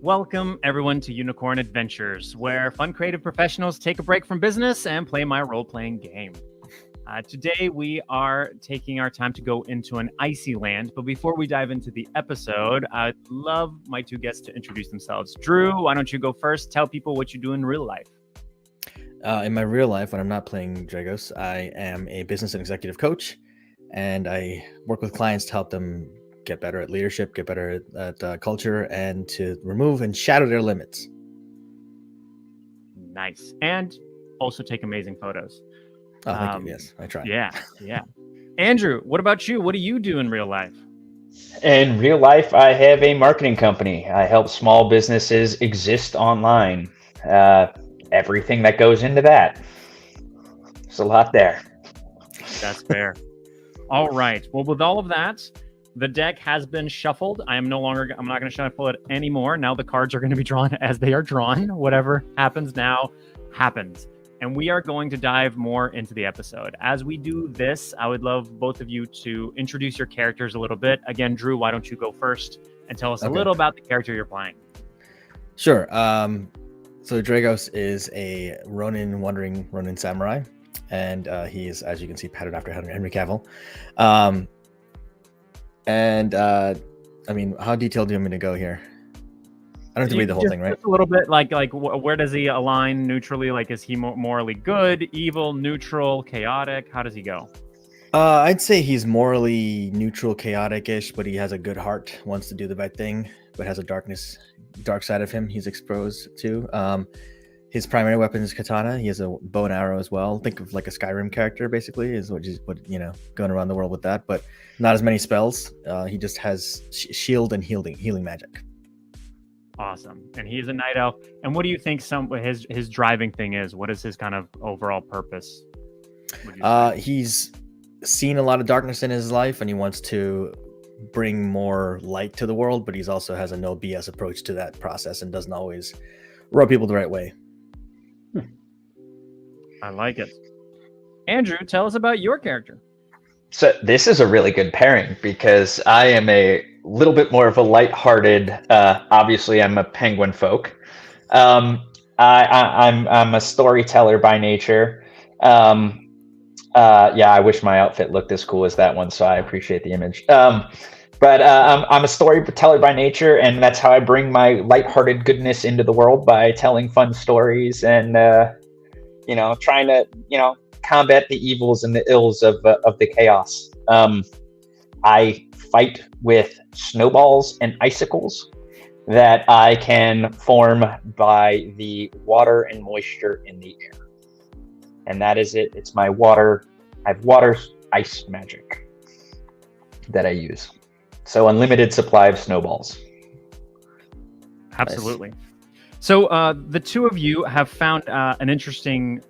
Welcome, everyone, to Unicorn Adventures, where fun creative professionals take a break from business and play my role-playing game. Today, we are taking our time to go into an icy land, but before we dive into the episode, I'd love my two guests to introduce themselves. Drew, why don't you go first? Tell people what you do in real life. In my real life, when I'm not playing Dragos, I am a business and executive coach, and I work with clients to help them get better at leadership, get better at culture, and to remove and shatter their limits. Nice. And also take amazing photos. Oh, thank you. Yes, I try. Yeah. Andrew, what about you? What do you do in real life? In real life, I have a marketing company. I help small businesses exist online. Everything that goes into that. There's a lot there. That's fair. All right. Well, with all of that, the deck has been shuffled. I'm not going to shuffle it anymore. Now the cards are going to be drawn as they are drawn. Whatever happens now happens. And we are going to dive more into the episode. As we do this, I would love both of you to introduce your characters a little bit. Again, Drew, why don't you go first and tell us a little about the character you're playing? Sure. So Dragos is a wandering Ronin samurai, and he is, as you can see, patterned after Henry Cavill. I mean, how detailed do you want me to go here? I don't have to read the whole thing, right? Just a little bit, like where does he align neutrally? Like, is he morally good, evil, neutral, chaotic? How does he go? I'd say he's morally neutral, chaotic-ish, but he has a good heart, wants to do the right thing, but has a dark side of him he's exposed to. His primary weapon is katana. He has a bow and arrow as well. Think of like a Skyrim character, basically, is what going around the world with that, but not as many spells. He just has shield and healing magic. Awesome. And he's a night elf. And what do you think his driving thing is? What is his kind of overall purpose? He's seen a lot of darkness in his life, and he wants to bring more light to the world, but he's also has a no BS approach to that process and doesn't always rub people the right way. I like it. Andrew, tell us about your character. So this is a really good pairing because I am a little bit more of a lighthearted. Obviously, I'm a penguin folk. I'm a storyteller by nature. I wish my outfit looked as cool as that one, so I appreciate the image. But I'm a storyteller by nature, and that's how I bring my lighthearted goodness into the world, by telling fun stories and trying to combat the evils and the ills of the chaos. I fight with snowballs and icicles that I can form by the water and moisture in the air. And that is it. It's my water. I have water ice magic that I use. So unlimited supply of snowballs. Absolutely. Nice. So the two of you have found an interesting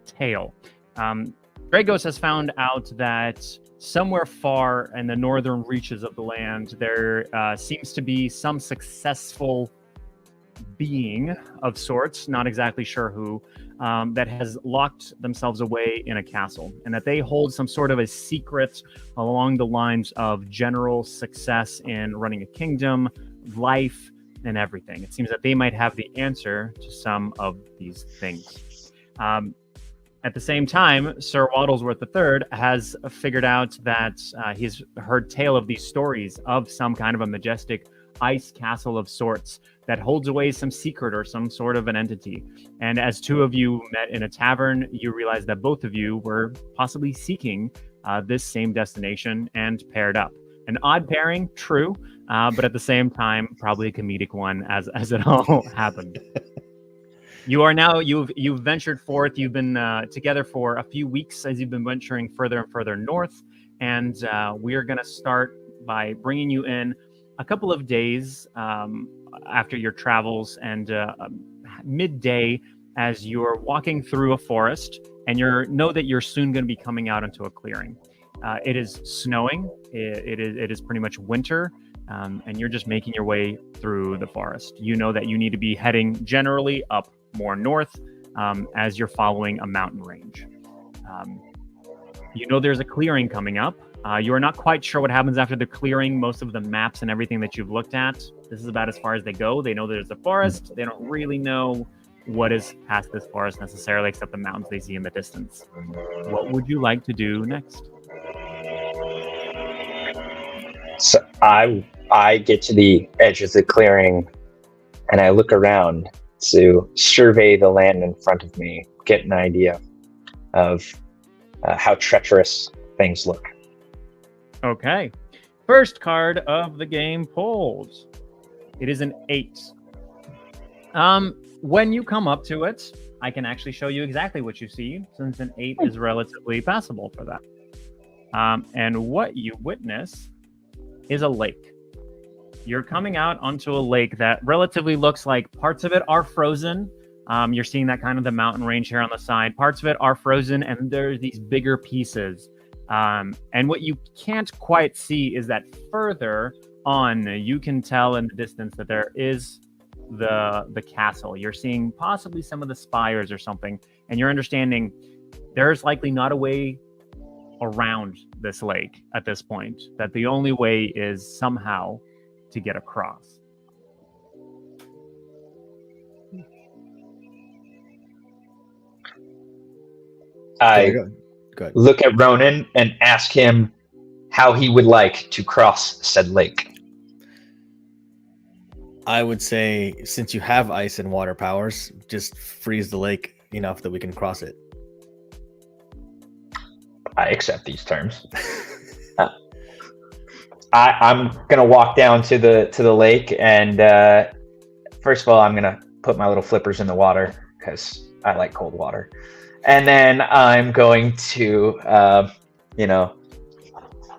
tale. Dragos has found out that somewhere far in the northern reaches of the land, there seems to be some successful being of sorts, not exactly sure who, that has locked themselves away in a castle, and that they hold some sort of a secret along the lines of general success in running a kingdom, life, and everything. It seems that they might have the answer to some of these things. At the same time, Sir Waddlesworth III has figured out that he's heard tale of these stories of some kind of a majestic ice castle of sorts that holds away some secret or some sort of an entity. And as two of you met in a tavern, you realized that both of you were possibly seeking this same destination and paired up. An odd pairing, true, but at the same time, probably a comedic one as it all happened. You are now, you've ventured forth. You've been together for a few weeks as you've been venturing further and further north. And we are going to start by bringing you in a couple of days after your travels, and midday as you're walking through a forest, and know that you're soon going to be coming out into a clearing. It is snowing. It is pretty much winter. And you're just making your way through the forest. You know that you need to be heading generally up more north as you're following a mountain range. You know there's a clearing coming up, You are not quite sure what happens after the clearing. Most of the maps and everything that you've looked at, this is about as far as they go. They know there's a forest. They don't really know what is past this forest necessarily, except the mountains they see in the distance. What would you like to do next? So I get to the edge of the clearing and I look around to survey the land in front of me, get an idea of how treacherous things look. Okay. First card of the game pulled. It is an 8. When you come up to it, I can actually show you exactly what you see, since an 8 is relatively passable for that. And what you witness is a lake. You're coming out onto a lake that relatively looks like parts of it are frozen. You're seeing that kind of the mountain range here on the side. Parts of it are frozen, and there's these bigger pieces. And what you can't quite see is that further on, you can tell in the distance that there is the castle. You're seeing possibly some of the spires or something, and you're understanding there's likely not a way around this lake at this point, that the only way is somehow to get across. I Go ahead. look at Ronan and ask him how he would like to cross said lake. I would say, since you have ice and water powers, just freeze the lake enough that we can cross it. I accept these terms. I'm gonna walk down to the lake, and first of all, I'm gonna put my little flippers in the water because I like cold water, and then I'm going to,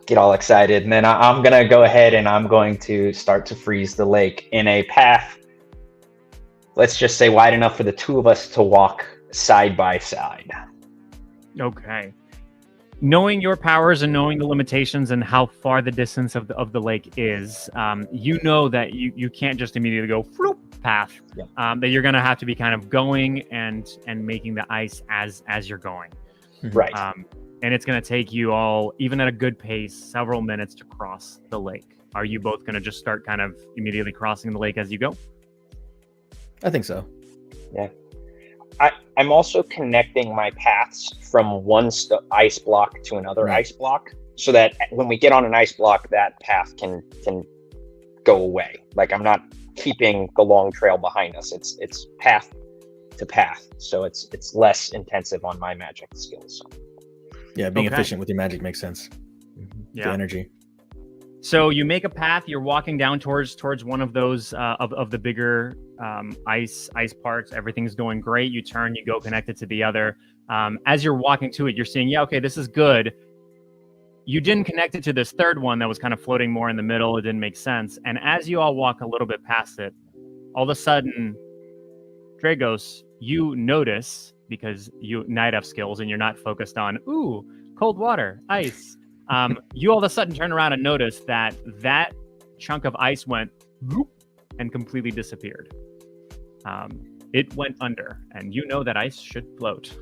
get all excited, and then I'm gonna go ahead and I'm going to start to freeze the lake in a path. Let's just say wide enough for the two of us to walk side by side. Okay. Knowing your powers and knowing the limitations and how far the distance of the lake is, you know that you can't just immediately go floop path. Yeah. That you're gonna have to be kind of going and making the ice as you're going. Right. And it's gonna take you all, even at a good pace, several minutes to cross the lake. Are you both gonna just start kind of immediately crossing the lake as you go? I think so. I'm also connecting my paths from one ice block to another Right. ice block, so that when we get on an ice block, that path can go away. Like, I'm not keeping the long trail behind us. It's path to path, so it's less intensive on my magic skills. Yeah, being Okay. efficient with your magic makes sense. The energy. So you make a path. You're walking down towards one of those of the bigger ice parts. Everything's going great. You turn, you go connected to the other. As you're walking to it, you're seeing, yeah, okay, this is good. You didn't connect it to this third one that was kind of floating more in the middle. It didn't make sense. And as you all walk a little bit past it, all of a sudden, Dragos, you notice, because you night elf skills and you're not focused on, ooh, cold water, ice. You all of a sudden turn around and notice that chunk of ice went whoop, and completely disappeared. It went under, and you know that ice should float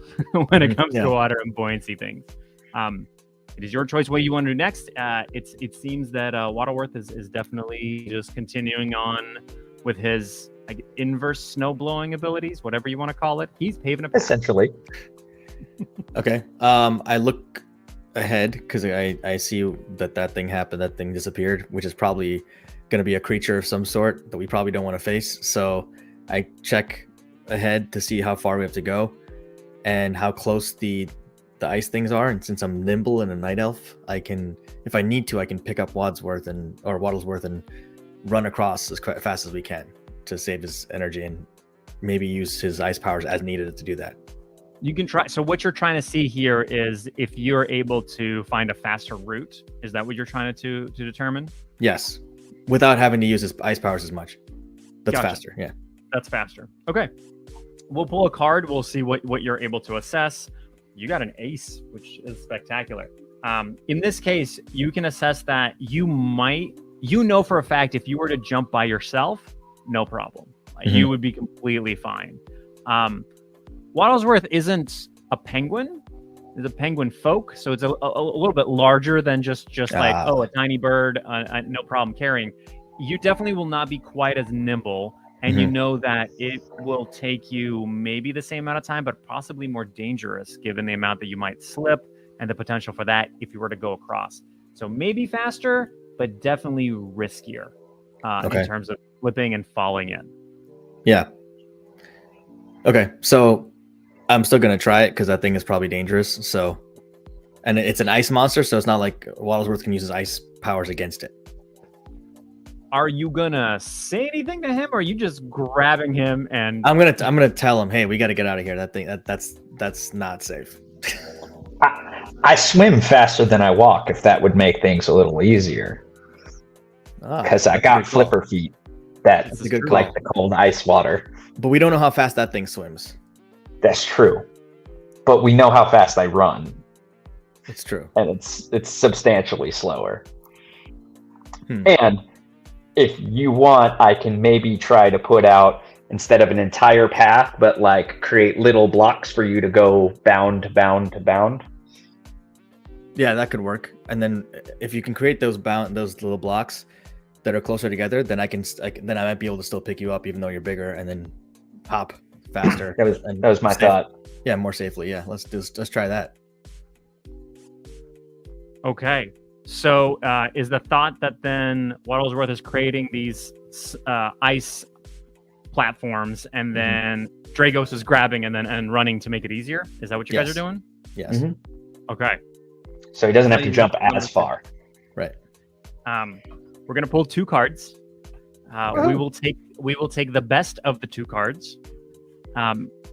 when it comes to water and buoyancy things. It is your choice what you want to do next. It seems that Waddleworth is definitely just continuing on with his inverse snow blowing abilities, whatever you want to call it. He's paving a path. Essentially. Okay. I look ahead because I see that thing happened. That thing disappeared, which is probably going to be a creature of some sort that we probably don't want to face. So I check ahead to see how far we have to go and how close the ice things are. And since I'm nimble and a night elf, I can, if I need to, I can pick up Wadsworth or Waddlesworth and run across as fast as we can to save his energy and maybe use his ice powers as needed to do that. You can try. So what you're trying to see here is if you're able to find a faster route. Is that what you're trying to determine? Yes, without having to use his ice powers as much. That's Gotcha. faster. Yeah. That's faster. Okay. We'll pull a card. We'll see what you're able to assess. You got an ace, which is spectacular. In this case, you can assess that you know for a fact if you were to jump by yourself, no problem. You would be completely fine. Waddlesworth isn't a penguin, is a penguin folk, so it's a little bit larger than just like a tiny bird, no problem carrying. You definitely will not be quite as nimble, and you know that it will take you maybe the same amount of time, but possibly more dangerous given the amount that you might slip and the potential for that if you were to go across. So maybe faster, but definitely riskier in terms of flipping and falling in. Yeah. Okay, so I'm still gonna try it because that thing is probably dangerous. So, and it's an ice monster, so it's not like Waddlesworth can use his ice powers against it. Are you gonna say anything to him, or are you just grabbing him and? I'm gonna tell him, hey, we got to get out of here. That thing that's not safe. I swim faster than I walk. If that would make things a little easier, because I got flipper feet. That's a good like the cold ice water. But we don't know how fast that thing swims. That's true, but we know how fast I run. It's true, and it's substantially slower. And if you want, I can maybe try to put out, instead of an entire path, but like create little blocks for you to go bound to bound to bound. Yeah, that could work. And then if you can create those little blocks that are closer together, then I might be able to still pick you up even though you're bigger, and then hop faster. that was my thought. Yeah, more safely. Yeah, let's try that. Okay. So is the thought that then Waddlesworth is creating these ice platforms, and then Dragos is grabbing and running to make it easier? Is that what you guys are doing? Yes. Okay. So he doesn't have to jump as far. Right. We're gonna pull 2 cards. We will take the best of the 2 cards.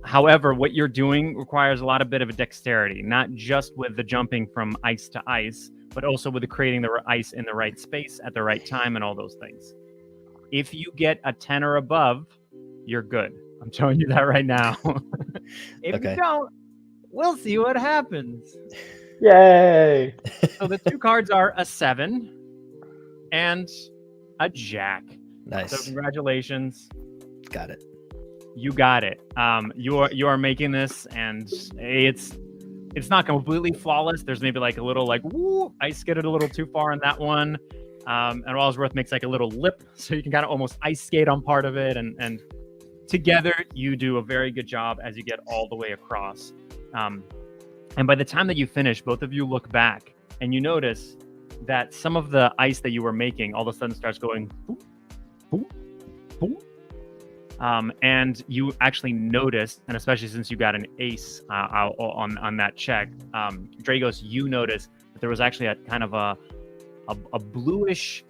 However, what you're doing requires a bit of a dexterity, not just with the jumping from ice to ice, but also with the creating the ice in the right space at the right time and all those things. If you get a 10 or above, you're good. I'm telling you that right now. If you don't, we'll see what happens. Yay! So the 2 cards are a 7 and a jack. Nice. So congratulations. Got it. You got it. You are making this, and it's not completely flawless. There's maybe like a little I skidded a little too far on that one. And Waddlesworth makes like a little lip, so you can kind of almost ice skate on part of it, and together you do a very good job as you get all the way across. And by the time that you finish, both of you look back and you notice that some of the ice that you were making all of a sudden starts going boop, boop, boop. And you actually notice, and especially since you got an ace on that check, Dragos, you notice that there was actually a kind of a bluish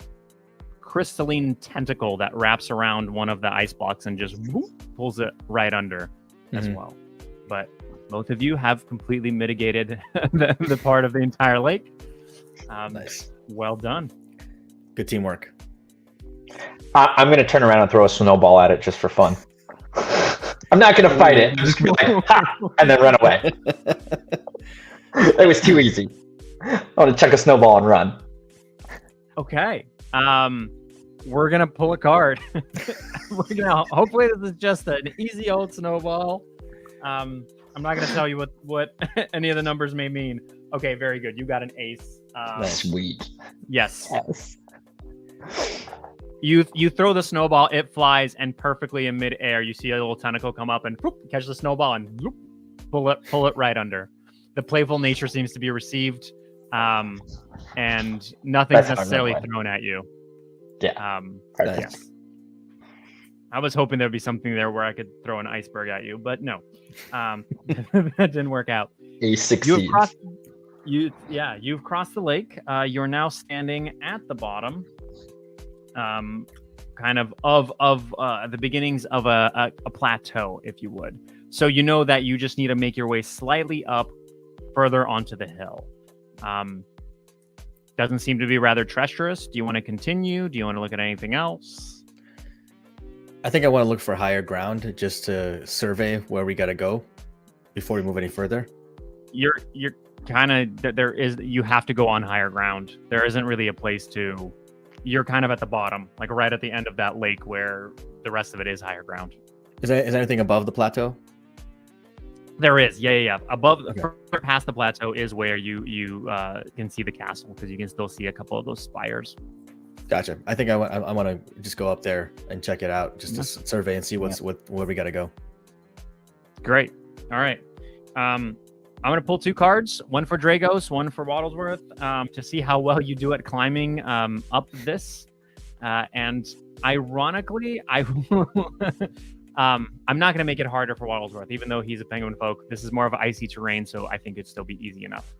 crystalline tentacle that wraps around one of the ice blocks and just whoop, pulls it right under as well. But both of you have completely mitigated the part of the entire lake. Nice. Well done. Good teamwork. I'm going to turn around and throw a snowball at it just for fun. I'm not going to fight it. I'm just going to be like, ha! And then run away. It was too easy. I want to chuck a snowball and run. Okay. We're going to pull a card. Hopefully this is just an easy old snowball. I'm not going to tell you what any of the numbers may mean. Okay, very good. You got an ace. Sweet. Yes. You throw the snowball, it flies, and perfectly in midair, you see a little tentacle come up and whoop, catch the snowball and whoop, pull it right under. The playful nature seems to be received, and nothing's necessarily thrown at you. Yeah. Yes. I was hoping there'd be something there where I could throw an iceberg at you, but no, that didn't work out. Ace succeeds. You've crossed the lake. You're now standing at the bottom. Kind of the beginnings of a plateau, if you would. So you know that you just need to make your way slightly up further onto the hill. Doesn't seem to be rather treacherous. Do you want to continue? Do you want to look at anything else? I think I want to look for higher ground just to survey where we got to go before we move any further. You're kind of, you have to go on higher ground. There isn't really a place to. You're kind of at the bottom, like right at the end of that lake where the rest of it is higher ground. Is there anything above the plateau? There is, yeah. Above, Okay. further past the plateau is where you can see the castle because you can still see a couple of those spires. Gotcha. I think I want to just go up there and check it out, just to survey and see where we got to go. Great. All right. I'm going to pull 2 cards, one for Dragos, one for Waddlesworth, to see how well you do at climbing up this. And ironically, I'm not going to make it harder for Waddlesworth, even though he's a penguin folk. This is more of an icy terrain, so I think it'd still be easy enough.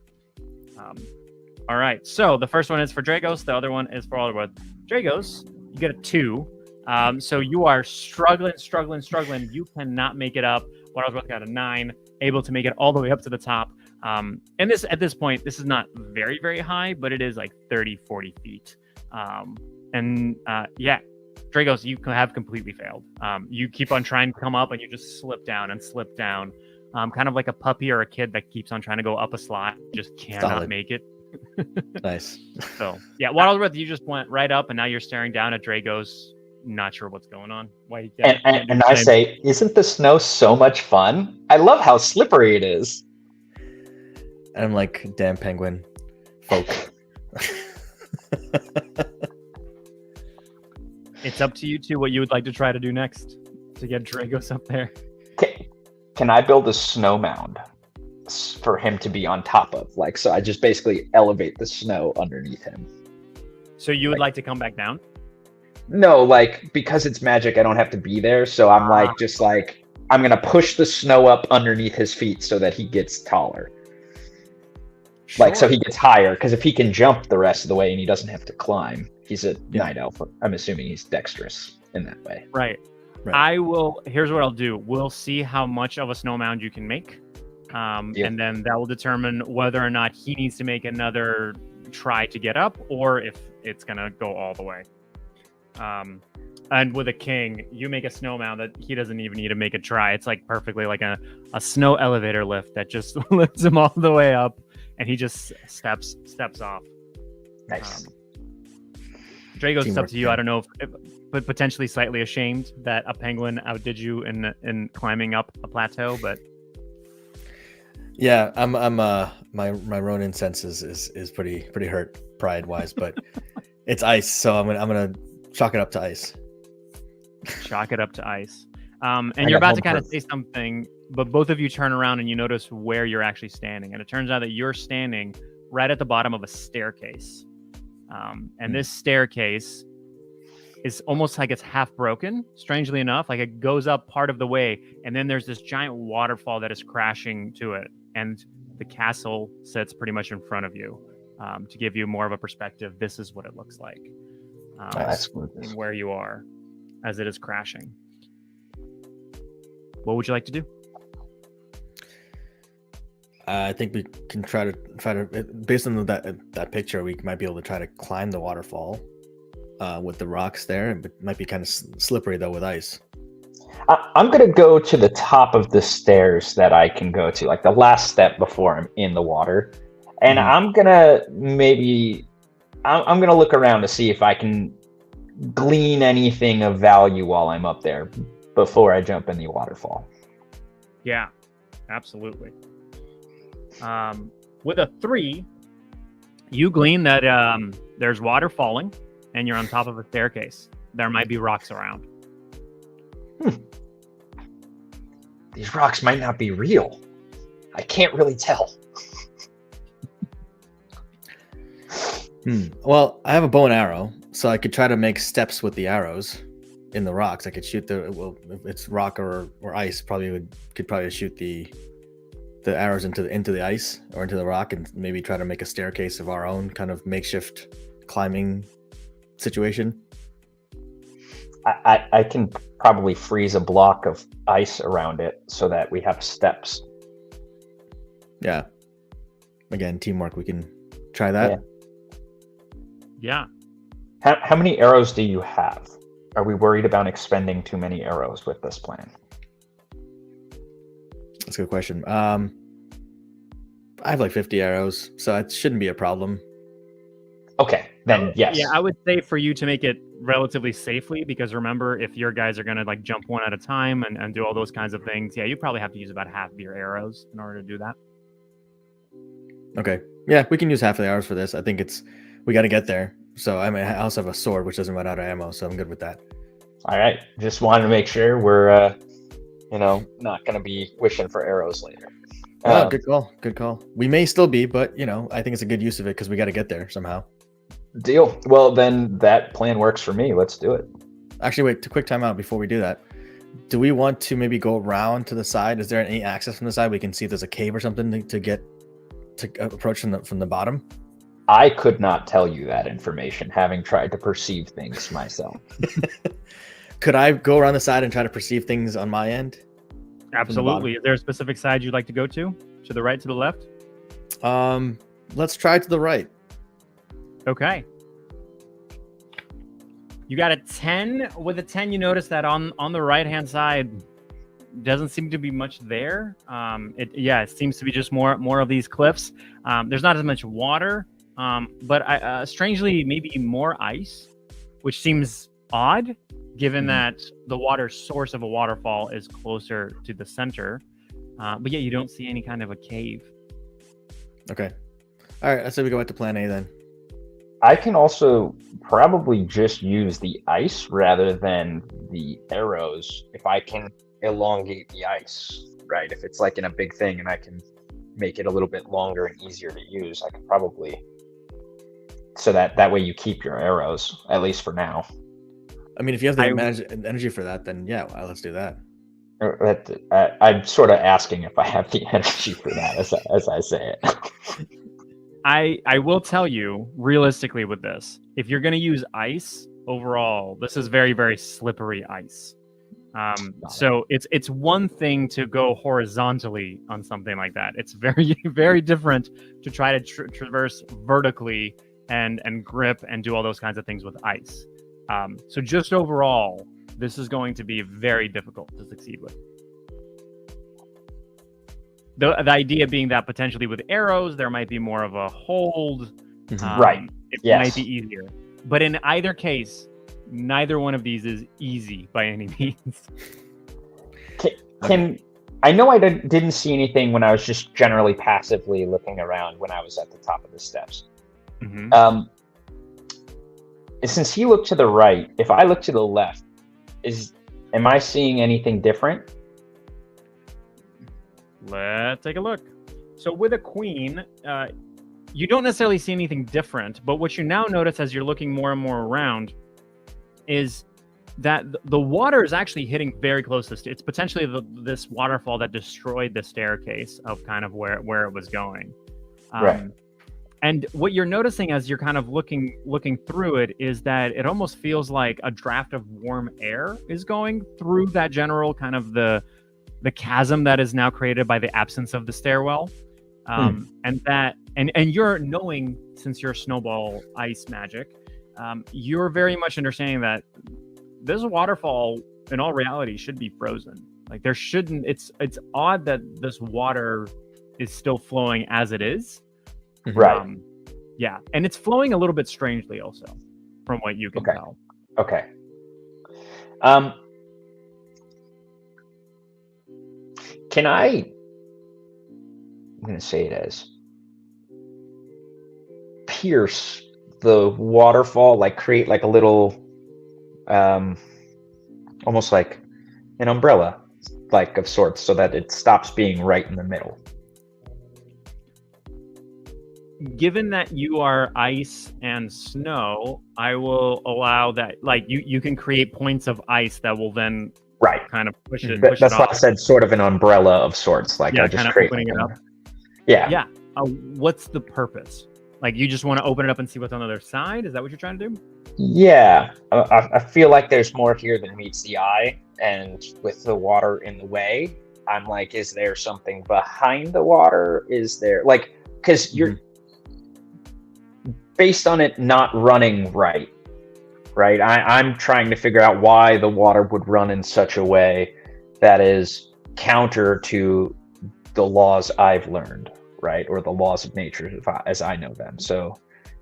All right. So the first one is for Dragos. The other one is for Waddlesworth. Dragos, you get a 2. So you are struggling. You cannot make it up. Waddlesworth got a 9, able to make it all the way up to the top. And this, at this point, this is not very, very high, but it is like 30, 40 feet. Yeah, Dragos, you have completely failed. You keep on trying to come up and you just slip down. Kind of like a puppy or a kid that keeps on trying to go up a slide, just cannot make it. Nice. So, yeah, Waddlesworth, you just went right up and now you're staring down at Dragos. Not sure what's going on. Why? And I say, isn't the snow so much fun? I love how slippery it is. And I'm like, damn penguin folk. It's up to you two what you would like to try to do next to get Dragos up there. Can I build a snow mound for him to be on top of? Like, so I just basically elevate the snow underneath him. So you would like to come back down? No, like, because it's magic, I don't have to be there. So I'm I'm going to push the snow up underneath his feet so that he gets taller. Sure. Like, so he gets higher. Because if he can jump the rest of the way and he doesn't have to climb, he's a night elf. I'm assuming he's dexterous in that way. Right. Here's what I'll do. We'll see how much of a snow mound you can make. And then that will determine whether or not he needs to make another try to get up or if it's going to go all the way. And with a king, you make a snow mound that he doesn't even need to make a try. It's like perfectly like a snow elevator lift that just lifts him all the way up, and he just steps off. Nice. Dragos, it's up to you. I don't know but potentially slightly ashamed that a penguin outdid you in climbing up a plateau, but yeah, I'm my Ronin senses is pretty hurt pride wise, but it's ice, so I'm gonna chalk it up to ice. Chalk it up to ice. And you're about to kind of say something, but both of you turn around and you notice where you're actually standing. And it turns out that you're standing right at the bottom of a staircase. And this staircase is almost like it's half broken, strangely enough. Like it goes up part of the way, and then there's this giant waterfall that is crashing to it. And the castle sits pretty much in front of you. To give you more of a perspective, this is what it looks like. Where you are as it is crashing. What would you like to do? I think we can try to based on that picture, we might be able to try to climb the waterfall with the rocks there. It might be kind of slippery though with ice. I'm going to go to the top of the stairs that I can go to, like the last step before I'm in the water. And I'm going to I'm going to look around to see if I can glean anything of value while I'm up there before I jump in the waterfall. Yeah, absolutely. With a 3, you glean that there's water falling and you're on top of a staircase. There might be rocks around. These rocks might not be real. I can't really tell. Well, I have a bow and arrow, so I could try to make steps with the arrows in the rocks. I could shoot if it's rock or ice, could probably shoot the arrows into the ice or into the rock, and maybe try to make a staircase of our own kind of makeshift climbing situation. I can probably freeze a block of ice around it so that we have steps. Yeah. Again, teamwork. We can try that. Yeah. How many arrows do you have? Are we worried about expending too many arrows with this plan? That's a good question. I have like 50 arrows, so it shouldn't be a problem. Okay. then yes. Yeah, I would say for you to make it relatively safely, because remember, if your guys are going to like jump one at a time and do all those kinds of things, yeah, you probably have to use about half of your arrows in order to do that. Okay. Yeah, we can use half of the arrows for this. I think we got to get there. So I mean, I also have a sword which doesn't run out of ammo, so I'm good with that. All right. Just wanted to make sure we're, not going to be wishing for arrows later. Oh, good call. Good call. We may still be, but I think it's a good use of it because we got to get there somehow. Deal. Well, then that plan works for me. Let's do it. Actually, wait, quick time out before we do that. Do we want to maybe go around to the side? Is there any access from the side? We can see if there's a cave or something to approach from the bottom. I could not tell you that information, having tried to perceive things myself. Could I go around the side and try to perceive things on my end? Absolutely. Is there a specific side you'd like to go to? To the right, to the left? Let's try to the right. Okay. You got a 10. With a 10, you notice that on the right-hand side doesn't seem to be much there. It seems to be just more of these cliffs. There's not as much water, but strangely, maybe more ice, which seems odd, given that the water source of a waterfall is closer to the center. But yeah, you don't see any kind of a cave. Okay. All right, let's say we go back to plan A then. I can also probably just use the ice rather than the arrows if I can elongate the ice, right? If it's like in a big thing and I can make it a little bit longer and easier to use, I could probably... So that way you keep your arrows, at least for now. I mean, if you have the energy for that, then yeah, well, let's do that. I'm sort of asking if I have the energy for that as I say it. I will tell you, realistically with this, if you're going to use ice, overall, this is very, very slippery ice. So it's one thing to go horizontally on something like that. It's very, very different to try to traverse vertically and grip and do all those kinds of things with ice. So just overall, this is going to be very difficult to succeed with. The idea being that potentially with arrows, there might be more of a hold. Right. It might be easier. But in either case, neither one of these is easy by any means. I know I didn't see anything when I was just generally passively looking around when I was at the top of the steps. Since he looked to the right, if I look to the left, am I seeing anything different? Let's take a look. So with a queen, you don't necessarily see anything different, but what you now notice as you're looking more and more around is that the water is actually hitting very close to it's potentially this waterfall that destroyed the staircase of kind of where it was going. Right. And what you're noticing as you're kind of looking through it is that it almost feels like a draft of warm air is going through that general kind of the chasm that is now created by the absence of the stairwell. And you're knowing, since you're snowball ice magic, you're very much understanding that this waterfall in all reality should be frozen. Like there shouldn't, it's odd that this water is still flowing as it is. Right. Yeah. And it's flowing a little bit strangely also from what you can tell. Okay. Can I'm going to say it as pierce the waterfall, like create like a little, almost like an umbrella, like of sorts, so that it stops being right in the middle. Given that you are ice and snow, I will allow that. Like you can create points of ice that will then kind of push it. That's why I said sort of an umbrella of sorts. Like I just create opening it up. Yeah. What's the purpose? Like you just want to open it up and see what's on the other side? Is that what you're trying to do? Yeah, I feel like there's more here than meets the eye, and with the water in the way, I'm like, is there something behind the water? Is there because you're based on it not running right? I'm trying to figure out why the water would run in such a way that is counter to the laws I've learned, right? Or the laws of nature as I know them. So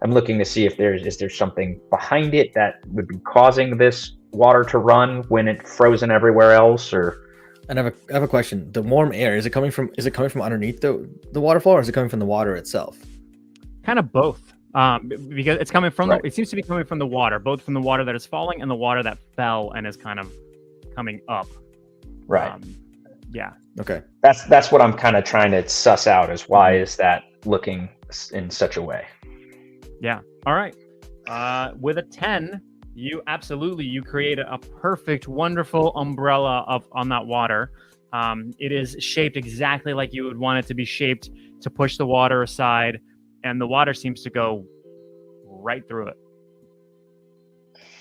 I'm looking to see if there's something behind it that would be causing this water to run when it's frozen everywhere else, or. And I have a question. The warm air, is it coming from underneath the waterfall, or is it coming from the water itself? Kind of both. Because it's coming from Right. it seems to be coming from the water, both from the water that is falling and the water that fell and is kind of coming up. Right. Yeah. Okay. That's what I'm kind of trying to suss out, is why is that looking in such a way. Yeah. All right. With a 10, you create a perfect, wonderful umbrella on that water. It is shaped exactly like you would want it to be shaped to push the water aside, and the water seems to go right through it,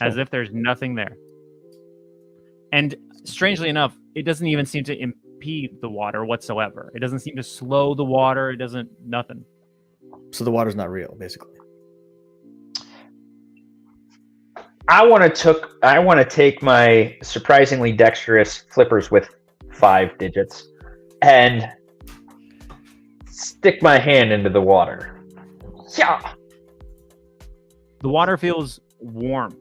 as if there's nothing there. And strangely enough, it doesn't even seem to impede the water whatsoever. It doesn't seem to slow the water. It doesn't, nothing. So the water's not real, basically. I want to take my surprisingly dexterous flippers with 5 digits and stick my hand into the water. Yeah. The water feels warm.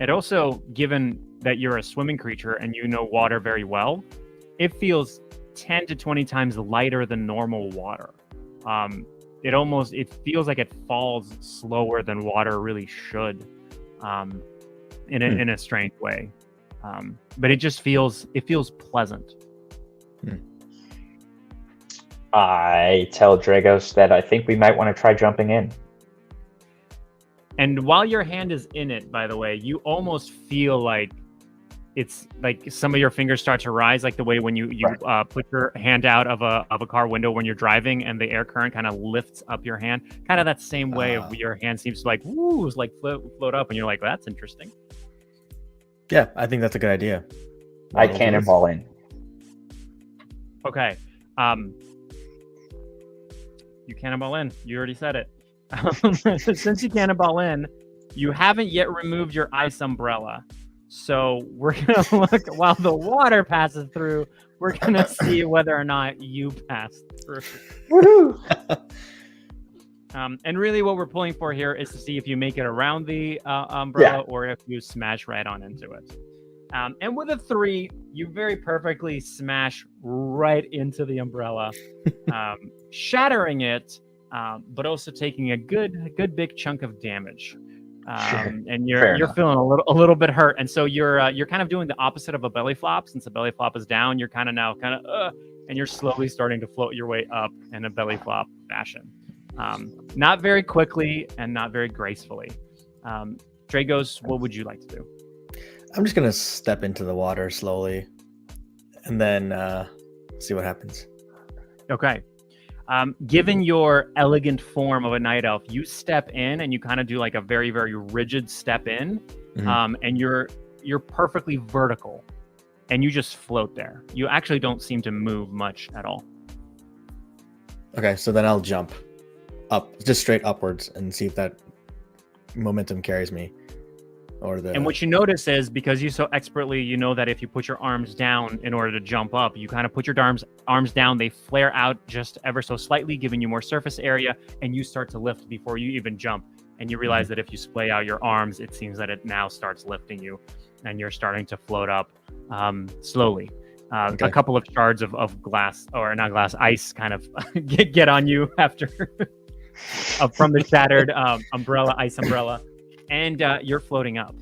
It also, given that you're a swimming creature and you know water very well, it feels 10 to 20 times lighter than normal water. It feels like it falls slower than water really should, in a strange way. But it feels pleasant. I tell Dragos that I think we might want to try jumping in. And while your hand is in it, by the way, you almost feel like it's like some of your fingers start to rise, like the way when you put your hand out of a car window when you're driving, and the air current kind of lifts up your hand. Kind of that same way of your hand seems to like float up, and you're like, well, that's interesting. Yeah, I think that's a good idea. I cannonball in. Okay. You cannonball in. You already said it. Since you cannonball in, you haven't yet removed your ice umbrella. So we're going to look while the water passes through. We're going to see whether or not you pass through. Woohoo! And really what we're pulling for here is to see if you make it around the umbrella or if you smash right on into it. And with a 3, you very perfectly smash right into the umbrella, shattering it, but also taking a good big chunk of damage. And you're feeling a little bit hurt, and so you're kind of doing the opposite of a belly flop. Since the belly flop is down, you're kind of and you're slowly starting to float your way up in a belly flop fashion. Not very quickly and not very gracefully. Dragos, what would you like to do? I'm just gonna step into the water slowly, and then see what happens. Okay. Given your elegant form of a night elf, you step in and you kind of do like a very, very rigid step in, and you're perfectly vertical, and you just float there. You actually don't seem to move much at all. Okay, so then I'll jump up, just straight upwards, and see if that momentum carries me. And what you notice is, because you so expertly, you know that if you put your arms down in order to jump up, you kind of put your arms down, they flare out just ever so slightly, giving you more surface area, and you start to lift before you even jump. And you realize that if you splay out your arms, it seems that it now starts lifting you, and you're starting to float up slowly. A couple of shards of glass, or not glass, ice kind of get on you after from the shattered ice umbrella. And you're floating up.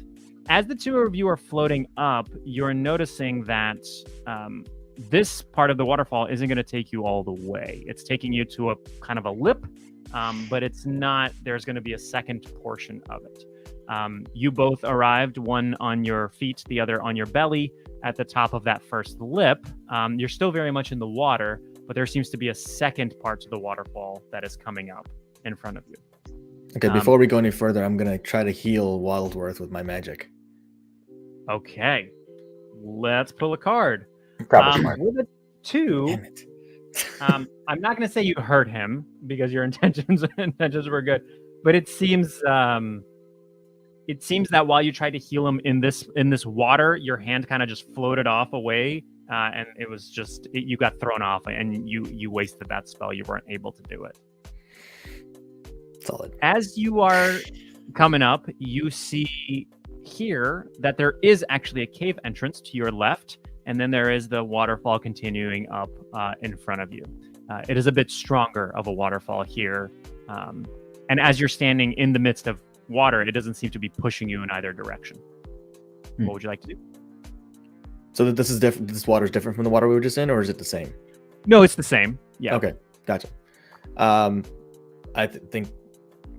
As the two of you are floating up, you're noticing that this part of the waterfall isn't going to take you all the way. It's taking you to a kind of a lip, but it's not. There's going to be a second portion of it. You both arrived, one on your feet, the other on your belly, at the top of that first lip. You're still very much in the water, but there seems to be a second part to the waterfall that is coming up in front of you. Okay, before we go any further, I'm going to try to heal Wildworth with my magic. Okay. Let's pull a card. Probably smart. With a 2, Damn it. I'm not going to say you hurt him because your intentions were good, but it seems that while you tried to heal him in this water, your hand kind of just floated off away, and it was just you got thrown off, and you wasted that spell. You weren't able to do it. Solid. As you are coming up, you see here that there is actually a cave entrance to your left, and then there is the waterfall continuing up in front of you. It is a bit stronger of a waterfall here, and as you're standing in the midst of water, it doesn't seem to be pushing you in either direction. What would you like to do? So that this is different. This water is different from the water we were just in, or is it the same? No, it's the same. Yeah. Okay, gotcha. I think.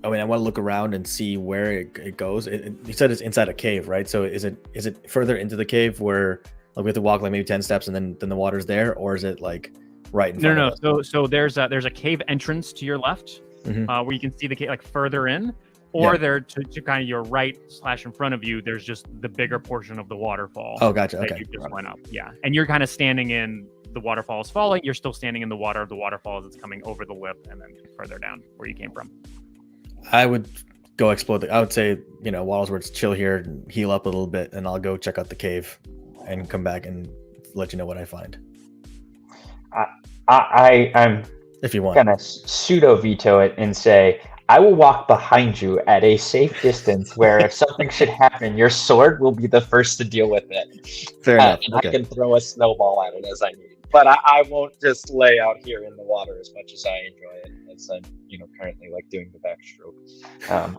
I mean, I want to look around and see where it goes. You said it's inside a cave, right? So is it further into the cave where like we have to walk like maybe 10 steps and then the water's there, or is it like right in front of us? No. So there's a cave entrance to your left, where you can see the cave like further in, or there to kind of your right / in front of you. There's just the bigger portion of the waterfall. Oh, gotcha. That Okay. you just went up. Yeah, and you're kind of standing in the waterfall is falling. You're still standing in the water of the waterfall as it's coming over the lip and then further down where you came from. I would go explore I would say, Waddlesworth's chill here and heal up a little bit, and I'll go check out the cave and come back and let you know what I find. I'm If you want. gonna pseudo veto it and say I will walk behind you at a safe distance where if something should happen, your sword will be the first to deal with it. Fair enough. And Okay. I can throw a snowball at it as I need. But I won't just lay out here in the water as much as I enjoy it. As I'm, currently like doing the backstroke.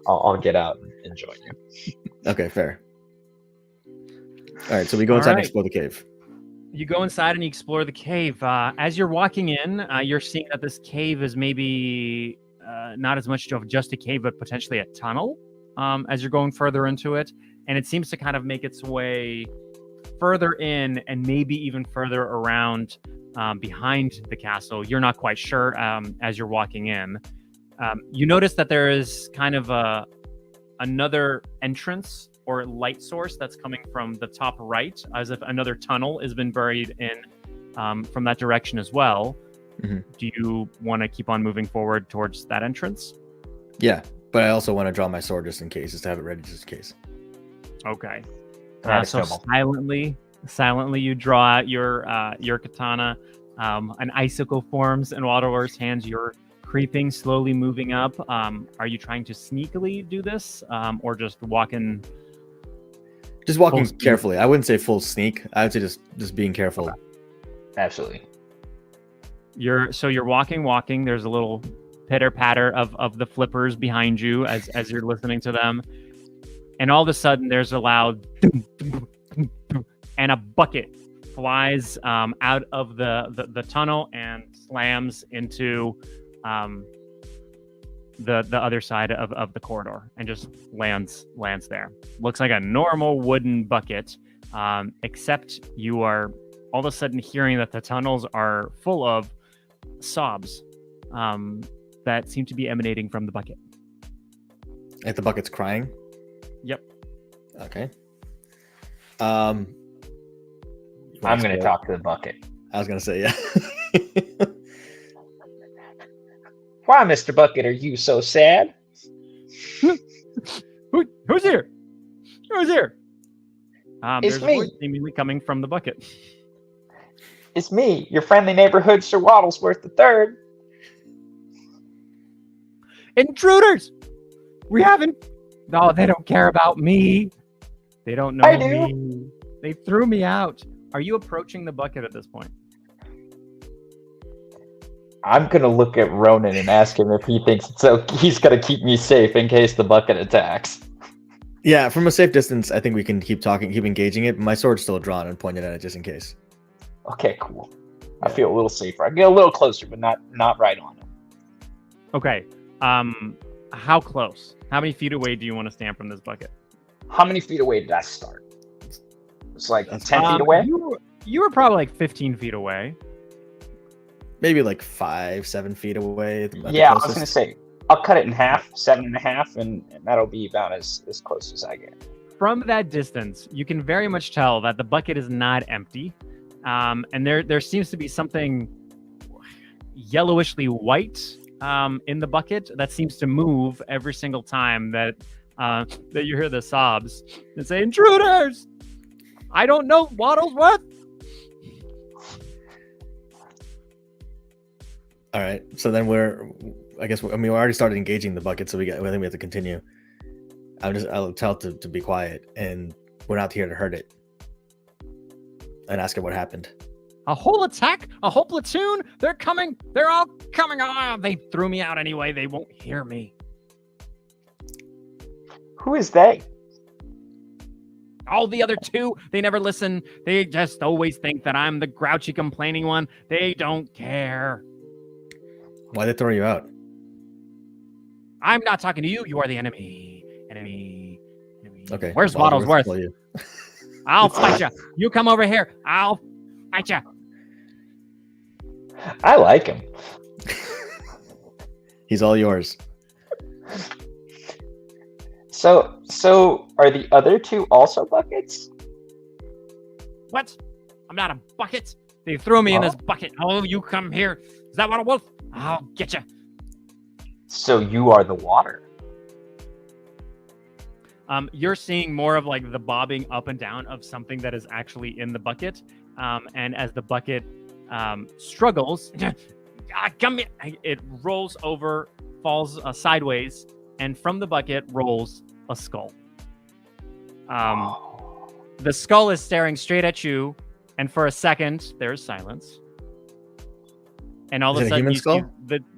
I'll get out and enjoy it. Okay, fair. All right, so we go inside and right. explore the cave. You go inside and you explore the cave. As you're walking in, you're seeing that this cave is maybe not as much of just a cave, but potentially a tunnel as you're going further into it. And it seems to kind of make its way further in and maybe even further around behind the castle. You're not quite sure as you're walking in. You notice that there is kind of another entrance or light source that's coming from the top right, as if another tunnel has been buried in from that direction as well. Mm-hmm. Do you want to keep on moving forward towards that entrance? Yeah, but I also want to draw my sword just in case, just to have it ready just in case. Okay. Add a So snowball. silently, you draw out your katana. An icicle forms in Waddleworth's hands. You're creeping, slowly moving up. Are you trying to sneakily do this, or just walking? Just walking Full speed. carefully. I wouldn't say full sneak. I would say just being careful. Okay. Absolutely. You're walking. There's a little pitter patter of the flippers behind you as you're listening to them, and all of a sudden there's a loud and a bucket flies out of the tunnel and slams into the other side of the corridor and just lands there. Looks like a normal wooden bucket, except you are all of a sudden hearing that the tunnels are full of sobs that seem to be emanating from the bucket. If the bucket's crying. Yep. Okay. I'm going to talk to the bucket. I was gonna say yeah. Why, Mr. Bucket, are you so sad? Who's here? Who's here? It's There's a me. voice seemingly coming from the bucket. It's me, your friendly neighborhood Sir Waddlesworth III. Intruders! We haven't. No, they don't care about me. They don't know I do. me. They threw me out. Are you approaching the bucket at this point? I'm going to look at Ronan and ask him if he thinks he's going to keep me safe in case the bucket attacks. Yeah, from a safe distance, I think we can keep engaging it. My sword's still drawn and pointed at it just in case. Okay, cool. I feel a little safer. I get a little closer, but not right on him. Okay. How close? How many feet away do you want to stand from this bucket? How many feet away did I start? It's like That's- 10 feet away? You were probably like 15 feet away. Maybe like 5-7 feet away. At the Yeah, I was closest. going to say, I'll cut it in half, 7.5, and that'll be about as close as I get. From that distance, you can very much tell that the bucket is not empty. And there seems to be something yellowishly white in the bucket that seems to move every single time that you hear the sobs and say, "Intruders! I don't know Waddlesworth." All right. So then I guess we already started engaging the bucket, so I think we have to continue. I'll tell it to be quiet, and we're not here to hurt it. And ask it what happened. A whole attack? A whole platoon? They're coming. They're all coming. Oh, they threw me out anyway. They won't hear me. Who is they? All the other two, they never listen. They just always think that I'm the grouchy, complaining one. They don't care. Why'd they throw you out? I'm not talking to you. You are the enemy. Enemy. Okay. Where's Wadsworth? Waddlesworth? I'll fight you. You come over here. I'll fight you. I like him. He's all yours. So are the other two also buckets? What? I'm not a bucket. They threw me in this bucket. Oh, you come here. Is that what a wolf? I'll get you. So you are the water. You're seeing more of like the bobbing up and down of something that is actually in the bucket. And as the bucket struggles, come here, it rolls over, falls sideways, and from the bucket rolls a skull. The skull is staring straight at you, and for a second, there's silence. And all of a sudden, you see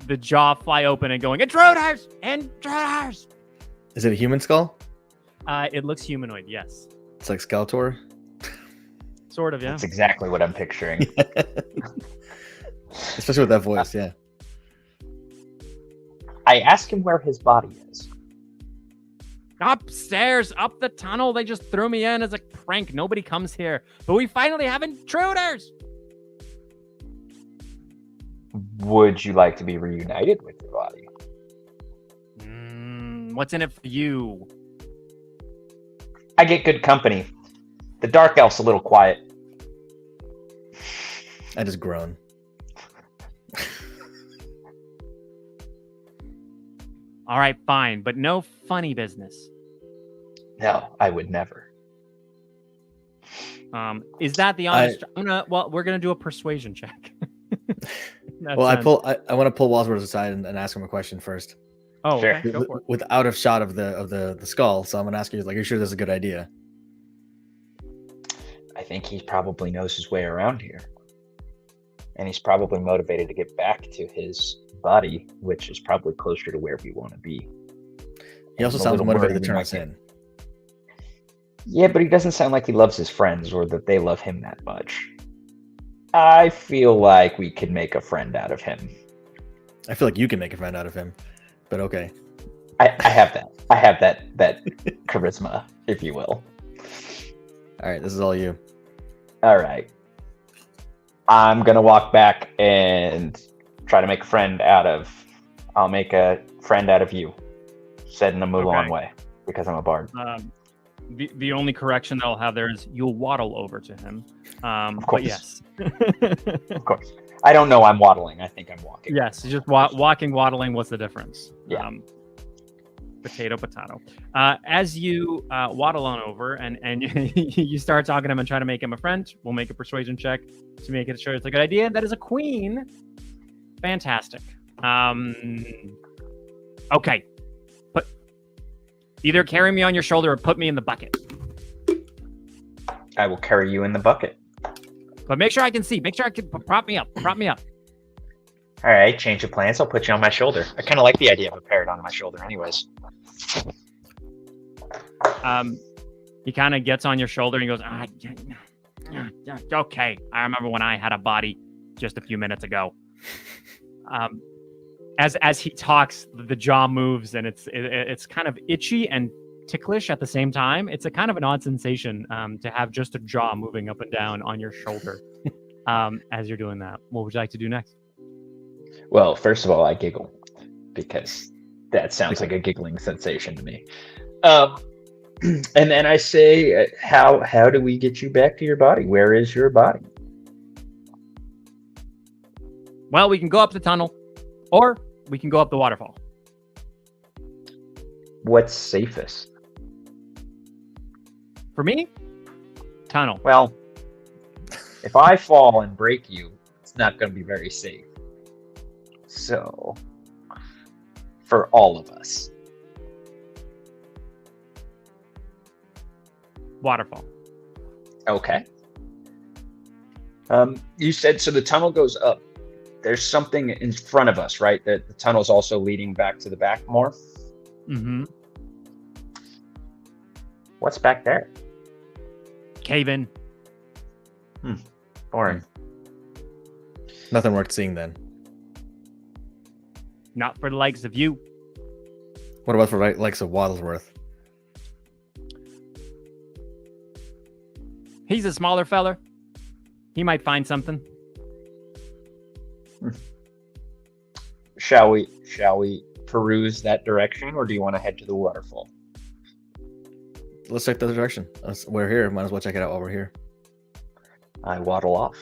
the jaw fly open and going, "Intruders! Intruders!" Is it a human skull? It looks humanoid, yes. It's like Skeletor? Sort of, yeah. That's exactly what I'm picturing. Especially with that voice, yeah. I ask him where his body is. Upstairs, up the tunnel. They just threw me in as a prank. Nobody comes here. But we finally have intruders. Would you like to be reunited with your body? What's in it for you? I get good company. The dark elf's a little quiet. I just groan. All right, fine, but no funny business. No, I would never. Is that the honest? We're gonna do a persuasion check. Well, I want to pull Wadsworth aside and ask him a question first. Oh, Fair. okay, go for it. With out of shot of the skull, so I'm gonna ask you, like, are you sure this is a good idea? I think he probably knows his way around here. And he's probably motivated to get back to his body, which is probably closer to where we want to be. He also I'm a sounds little motivated worried to we turn might us get- in. Yeah, but he doesn't sound like he loves his friends or that they love him that much. I feel like we could make a friend out of him. I feel like you can make a friend out of him, but okay. I have that. I have that charisma, if you will. All right, this is all you. All right. I'm gonna walk back and try to make a friend out of. I'll make a friend out of you. Said in a Mulan Okay. way, because I'm a bard. The only correction that I'll have there is you'll waddle over to him. Of But course. yes. Of course. I don't know. I'm waddling. I think I'm walking. Yes, just walking, waddling. What's the difference? Yeah. Potato. As you waddle on over and you start talking to him and try to make him a friend, we'll make a persuasion check to make it sure it's a good idea. That is a queen. Fantastic. Okay. But either carry me on your shoulder or put me in the bucket. I will carry you in the bucket. But make sure I can see. Make sure I can prop me up. Prop me up. All right. Change of plans. I'll put you on my shoulder. I kind of like the idea of a parrot on my shoulder, anyways. He kind of gets on your shoulder and he goes, okay. I remember when I had a body just a few minutes ago. As he talks, the jaw moves and it's kind of itchy and ticklish at the same time. It's a kind of an odd sensation to have just a jaw moving up and down on your shoulder as you're doing that. What would you like to do next? Well, first of all, I giggle because that sounds like a giggling sensation to me. And then I say, how do we get you back to your body? Where is your body? Well, we can go up the tunnel or we can go up the waterfall. What's safest? For me, tunnel. Well, if I fall and break you, it's not going to be very safe. So, for all of us? Waterfall. Okay. You said so the tunnel goes up. There's something in front of us, right? That the tunnel's also leading back to the back more. Mm-hmm. What's back there? Cave in. Boring. Nothing worth seeing then. Not for the likes of you. What about for likes of Waddlesworth? He's a smaller feller. He might find something. Shall we peruse that direction, or do you want to head to the waterfall? Let's check the other direction. We're here. Might as well check it out while we're here. I waddle off.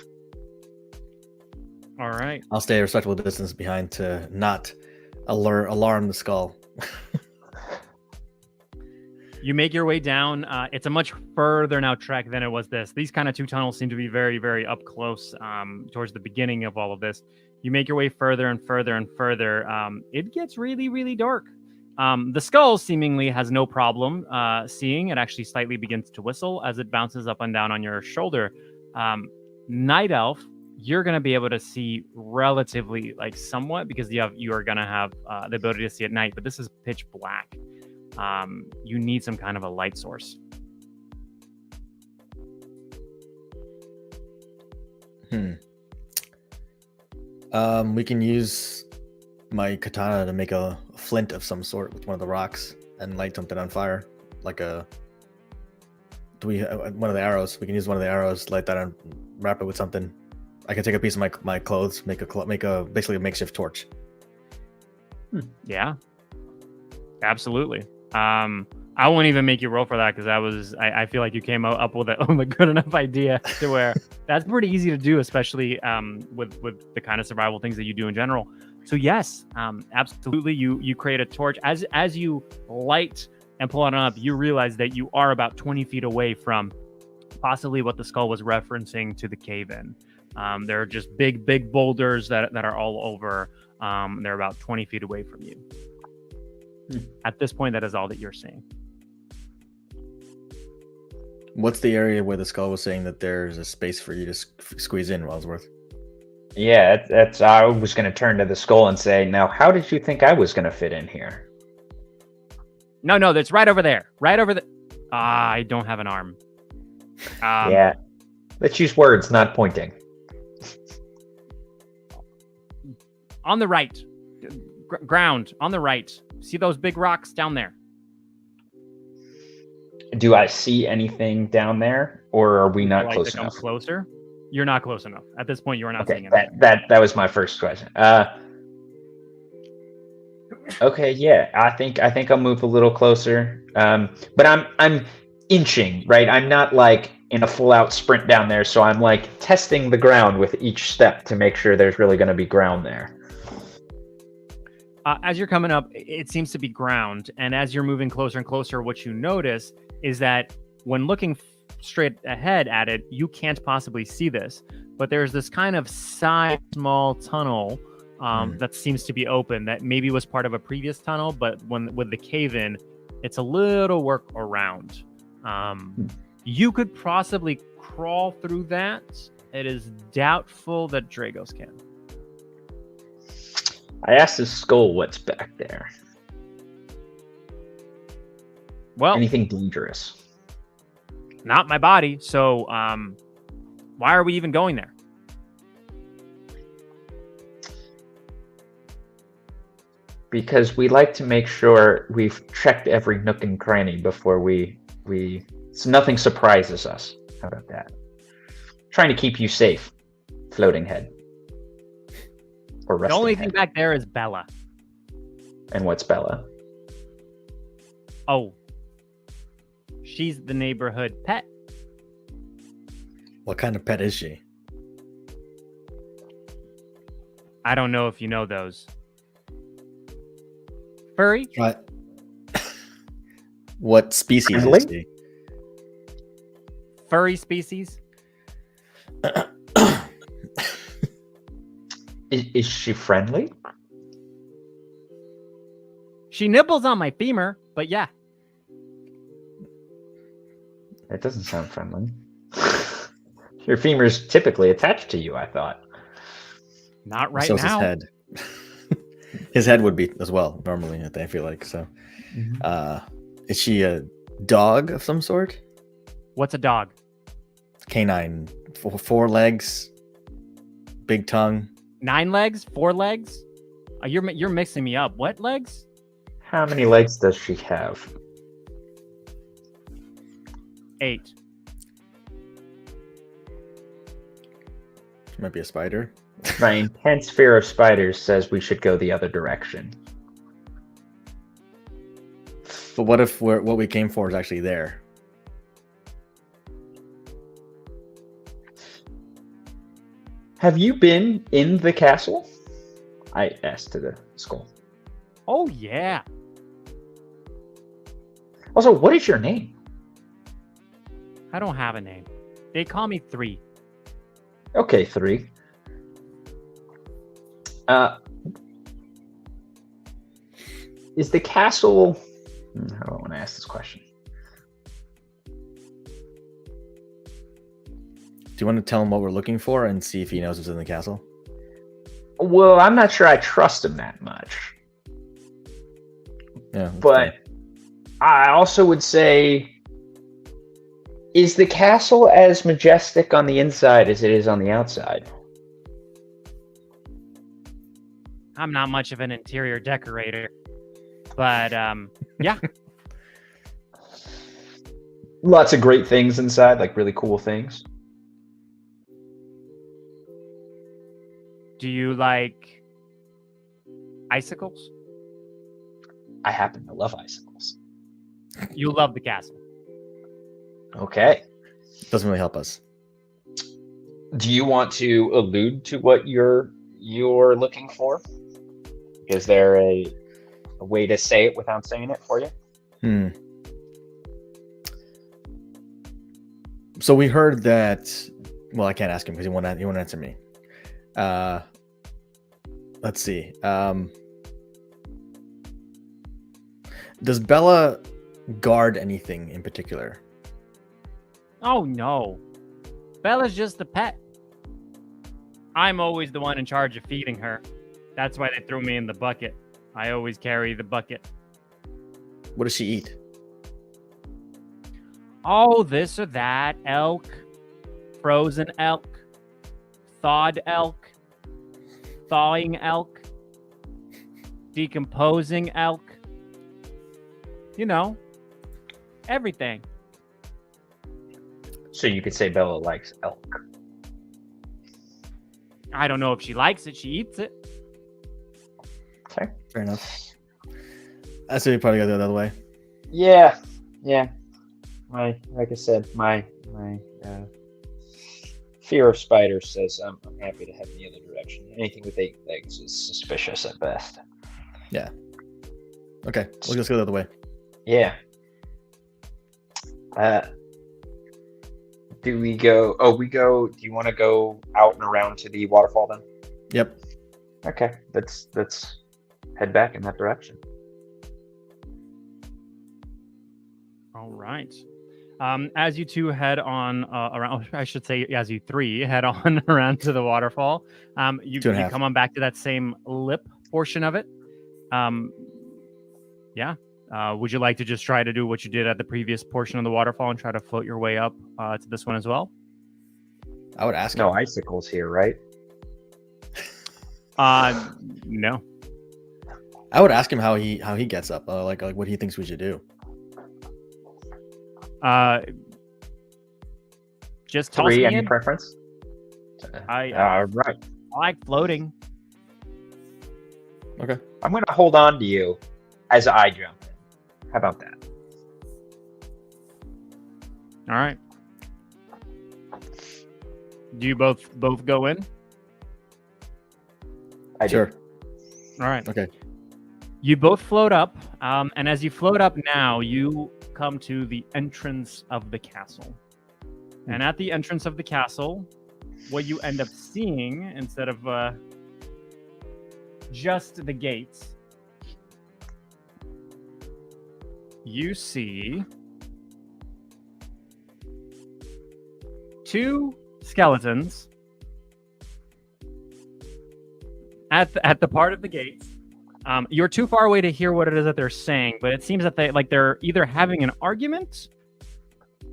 All right. I'll stay a respectable distance behind to not alarm the skull. You make your way down. It's a much further now trek than it was this. These kind of two tunnels seem to be very, very up close towards the beginning of all of this. You make your way further and further and further. It gets really, really dark. The skull seemingly has no problem seeing. It actually slightly begins to whistle as it bounces up and down on your shoulder. Night Elf, you're going to be able to see relatively, like somewhat, because you are going to have the ability to see at night, but this is pitch black. You need some kind of a light source. We can use my katana to make a flint of some sort with one of the rocks and light something on fire, like a. Do we one of the arrows? We can use one of the arrows, light that on, wrap it with something. I can take a piece of my clothes, make a basically a makeshift torch. Yeah, absolutely. I won't even make you roll for that because I feel like you came up with a good enough idea to where that's pretty easy to do, especially with the kind of survival things that you do in general. So yes, absolutely. You create a torch as you light and pull it up. You realize that you are about 20 feet away from possibly what the skull was referencing to the cave in. There are just big boulders that are all over. They're about 20 feet away from you. At this point, that is all that you're seeing. What's the area where the skull was saying that there's a space for you to squeeze in, Wadsworth? Yeah, that's. I was going to turn to the skull and say, now, how did you think I was going to fit in here? No, that's right over there. Right over the. I don't have an arm. Yeah, let's use words, not pointing. On the right, ground on the right. See those big rocks down there? Do I see anything down there, or are we not close enough? Closer? You're not close enough. At this point, you are not Okay, seeing anything. that was my first question. Okay, yeah, I think I'll move a little closer. But I'm inching, right? I'm not like in a full out sprint down there, so I'm like testing the ground with each step to make sure there's really going to be ground there. As you're coming up, it seems to be ground. And as you're moving closer and closer, what you notice is that when looking straight ahead at it, you can't possibly see this. But there's this kind of side small tunnel that seems to be open that maybe was part of a previous tunnel. But with the cave in, it's a little work around. You could possibly crawl through that. It is doubtful that Dragos can. I asked the skull what's back there. Well, anything dangerous? Not my body. So why are we even going there? Because we like to make sure we've checked every nook and cranny before we so nothing surprises us. How about that? Trying to keep you safe, floating head. Or the only thing back there is Bella. And what's Bella? Oh, she's the neighborhood pet. What kind of pet is she? I don't know if you know those. Furry? What? What species Friendly? is she? Furry species? Is she friendly? She nibbles on my femur, but yeah. That doesn't sound friendly. Your femur's typically attached to you, I thought. Not right So is now. his head. His head would be as well, normally, I feel like. So, is she a dog of some sort? What's a dog? Canine, four legs, big tongue. 9 legs? 4 legs? You're mixing me up. What legs? How many legs does she have? 8. She might be a spider. My intense fear of spiders says we should go the other direction. But what if what we came for is actually there? Have you been in the castle? I asked to the skull. Oh, yeah. Also, what is your name? I don't have a name. They call me 3. Okay, 3. Is the castle... How do I want to ask this question? Do you want to tell him what we're looking for and see if he knows what's in the castle? Well, I'm not sure I trust him that much. Yeah. that's But fair. I also would say, is the castle as majestic on the inside as it is on the outside? I'm not much of an interior decorator. But, yeah. Lots of great things inside, like really cool things. Do you like icicles? I happen to love icicles. You love the castle. Okay. Doesn't really help us. Do you want to allude to what you're looking for? Is there a way to say it without saying it for you? So we heard that. Well, I can't ask him because he won't answer me. Let's see. Does Bella guard anything in particular? Oh, no. Bella's just a pet. I'm always the one in charge of feeding her. That's why they threw me in the bucket. I always carry the bucket. What does she eat? Oh, this or that. Elk. Frozen elk. Thawed elk. Thawing elk. Decomposing elk. You know, everything. So you could say Bella likes elk. I don't know if she likes it. She eats it. Okay. Fair enough. I say we probably go the other way. Yeah. Like I said, my fear of spiders says I'm happy to head in the other direction. Anything with 8 legs is suspicious at best. Yeah. Okay, we'll just go the other way. Yeah. Do we go? Oh, we go. Do you want to go out and around to the waterfall then? Yep. Okay, let's head back in that direction. All right. As you two head on around, I should say, as you 3 head on around to the waterfall, you 2.5. come on back to that same lip portion of it. Yeah. Would you like to just try to do what you did at the previous portion of the waterfall and try to float your way up to this one as well? I would ask him. No icicles here, right? No. I would ask him how he gets up, like what he thinks we should do. Just toss 3, me any in. preference? I All right. like floating. Okay. I'm going to hold on to you as I jump in. How about that? All right. Do you both go in? I do. Sure. All right. Okay. You both float up, and as you float up now, you come to the entrance of the castle. And at the entrance of the castle, what you end up seeing, instead of just the gates, you see two skeletons at the part of the gates. You're too far away to hear what it is that they're saying, but it seems that they're either having an argument,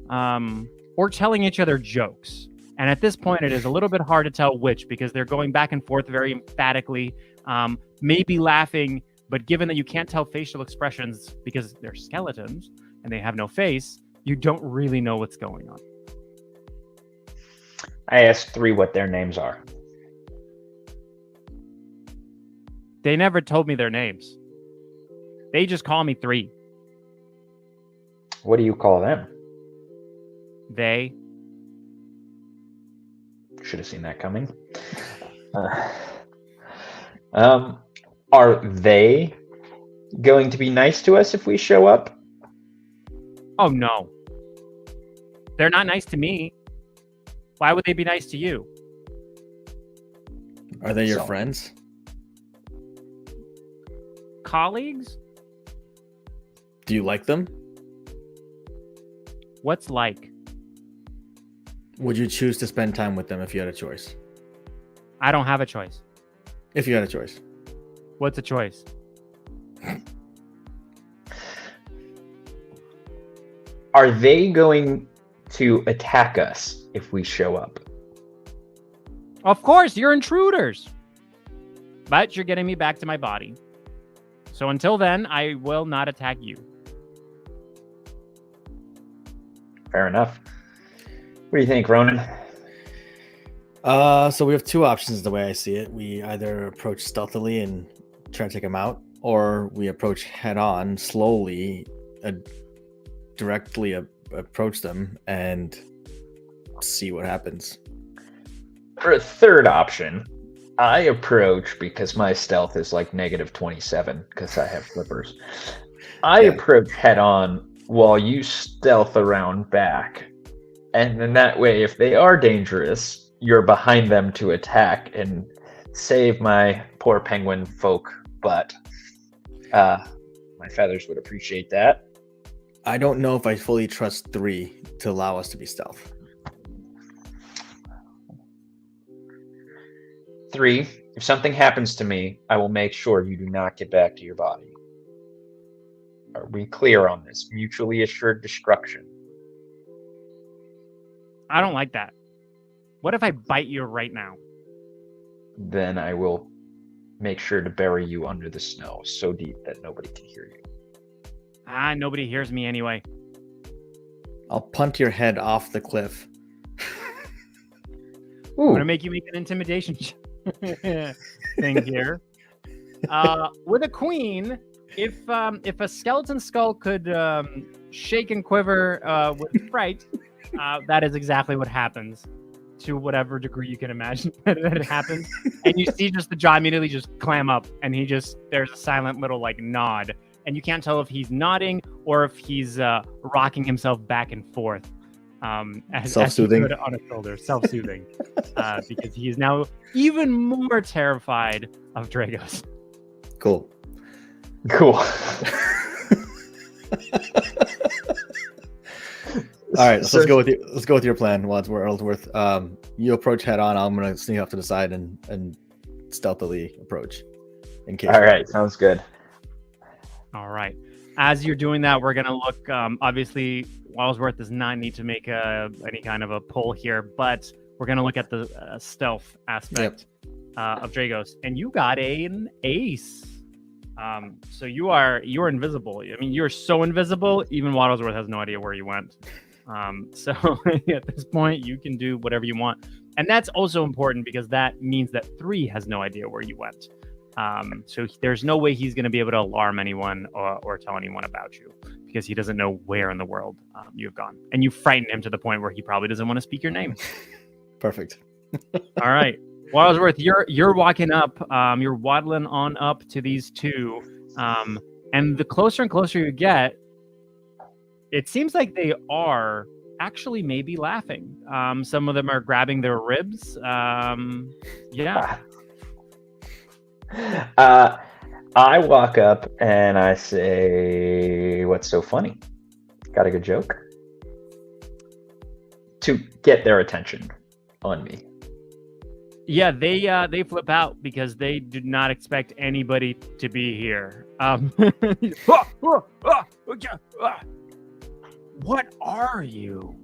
or telling each other jokes. And at this point, it is a little bit hard to tell which, because they're going back and forth very emphatically, maybe laughing, but given that you can't tell facial expressions because they're skeletons and they have no face, you don't really know what's going on. I asked 3 what their names are. They never told me their names. They just call me 3. What do you call them? They. Should have seen that coming. Are they going to be nice to us if we show up? Oh, no. They're not nice to me. Why would they be nice to you? Are they your So- friends? Colleagues? Do you like them? What's like? Would you choose to spend time with them if you had a choice? I don't have a choice. If you had a choice. What's a choice? Are they going to attack us if we show up? Of course, you're intruders. But you're getting me back to my body. So until then, I will not attack you. Fair enough. What do you think, Ronan? So we have 2 options the way I see it. We either approach stealthily and try to take them out, or we approach head on, slowly, directly approach them and see what happens. For a third option, I approach because my stealth is like -27 because I have flippers. I Yeah. approach head on while you stealth around back. And then that way, if they are dangerous, you're behind them to attack and save my poor penguin folk butt. My feathers would appreciate that. I don't know if I fully trust 3 to allow us to be stealth. 3, if something happens to me, I will make sure you do not get back to your body. Are we clear on this? Mutually assured destruction. I don't like that. What if I bite you right now? Then I will make sure to bury you under the snow so deep that nobody can hear you. Nobody hears me anyway. I'll punt your head off the cliff. I'm gonna make you make an intimidation thing here. With a queen, if a skeleton skull could shake and quiver with fright, that is exactly what happens, to whatever degree you can imagine that it happens. And you see just the jaw immediately just clam up, and there's a silent little like nod, and you can't tell if he's nodding or if he's rocking himself back and forth. As Self-soothing. he could on a shoulder, self-soothing, because he is now even more terrified of Dragos. Cool. Cool. All right, so let's go with you. Let's go with your plan, Wadsworth. You approach head on. I'm gonna sneak off to the side and stealthily approach. In case. All right, sounds good. All right. As you're doing that, we're gonna look. Obviously, Wadsworth does not need to make any kind of a pull here, but we're gonna look at the stealth aspect of Dragos, and you got an ace. So you're invisible. I mean, you're so invisible, even Wadsworth has no idea where you went. So at this point, you can do whatever you want. And that's also important because that means that 3 has no idea where you went. So there's no way he's going to be able to alarm anyone or tell anyone about you because he doesn't know where in the world you've gone. And you frightened him to the point where he probably doesn't want to speak your name. Perfect. All right. Wadsworth, you're walking up. You're waddling on up to these 2. And the closer and closer you get, it seems like they are actually maybe laughing. Some of them are grabbing their ribs. Yeah. I walk up and I say, "What's so funny? Got a good joke?" To get their attention on me. Yeah, they flip out because they did not expect anybody to be here. What are you?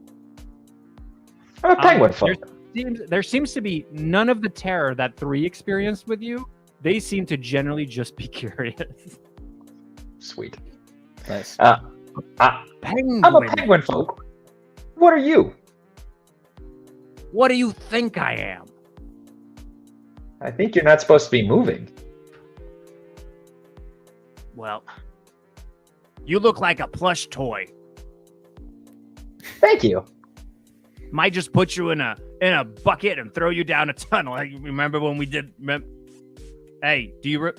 I'm a penguin folk. There seems to be none of the terror that 3 experienced with you. They seem to generally just be curious. Sweet. Nice. Penguin. I'm a penguin folk. What are you? What do you think I am? I think you're not supposed to be moving. Well, you look like a plush toy. Thank you. Might just put you in a bucket and throw you down a tunnel. Like, remember when we did? Hey, do you?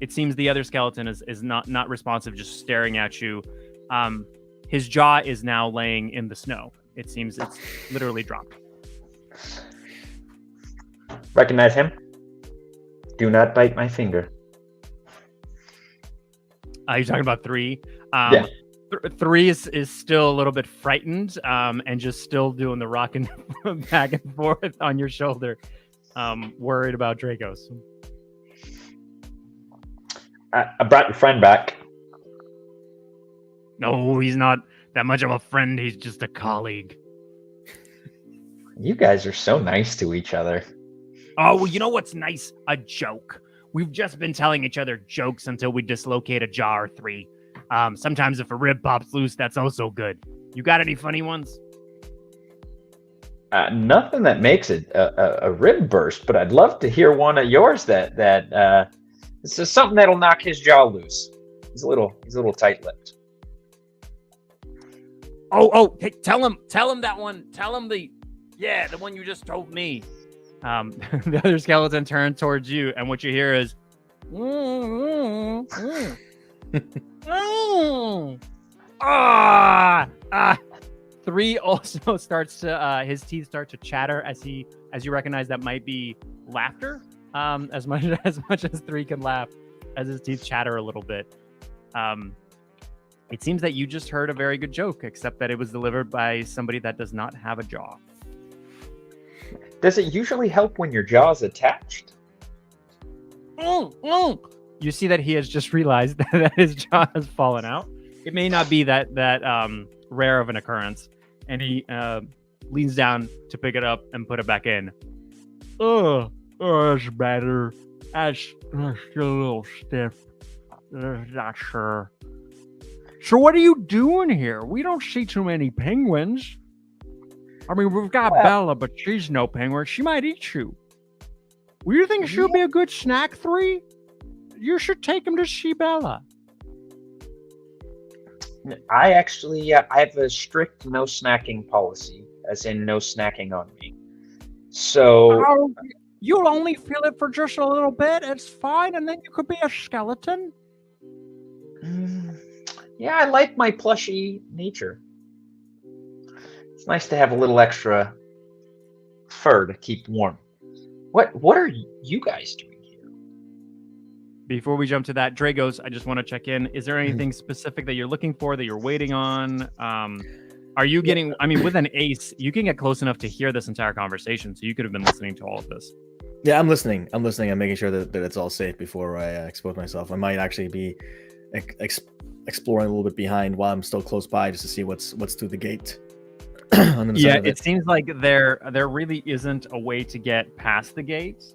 It seems the other skeleton is not responsive, just staring at you. His jaw is now laying in the snow. It seems it's literally dropped. Recognize him? Do not bite my finger. You're talking about 3. Yeah. 3 is still a little bit frightened, and just still doing the rocking back and forth on your shoulder, worried about Dracos. I brought your friend back. No, he's not that much of a friend. He's just a colleague. You guys are so nice to each other. Oh, well, you know what's nice? A joke. We've just been telling each other jokes until we dislocate a jaw or 3. Sometimes if a rib pops loose, that's also good. You got any funny ones? Nothing that makes it a rib burst, but I'd love to hear one of yours that this is something that'll knock his jaw loose. He's a little tight-lipped. Oh, hey, tell him that one. Tell him the one you just told me. The other skeleton turns towards you, and what you hear is, Three also starts to his teeth start to chatter as you recognize that might be laughter. As much as 3 can laugh, as his teeth chatter a little bit. It seems that you just heard a very good joke, except that it was delivered by somebody that does not have a jaw. Does it usually help when your jaw's attached? You see that he has just realized that his jaw has fallen out. It may not be that rare of an occurrence, and he leans down to pick it up and put it back in. It's better. That's still a little stiff. Not sure. So what are you doing here? We don't see too many penguins. I mean, we've got Bella, but she's no penguin. She might eat you. Well, you think she'll be a good snack, 3? You should take him to see Bella. I actually I have a strict no snacking policy, as in no snacking on me. So you'll only feel it for just a little bit. It's fine, and then you could be a skeleton. Yeah, I like my plushy nature. It's nice to have a little extra fur to keep warm. What are you guys doing here? Before we jump to that, Dragos, I just want to check in. Is there anything specific that you're looking for, that you're waiting on? Are you getting, I mean, with an ace, you can get close enough to hear this entire conversation, so you could have been listening to all of this. Yeah, I'm listening. I'm making sure that it's all safe before I expose myself. I might actually be exploring a little bit behind while I'm still close by, just to see what's through the gate. Yeah, it seems like there really isn't a way to get past the gates.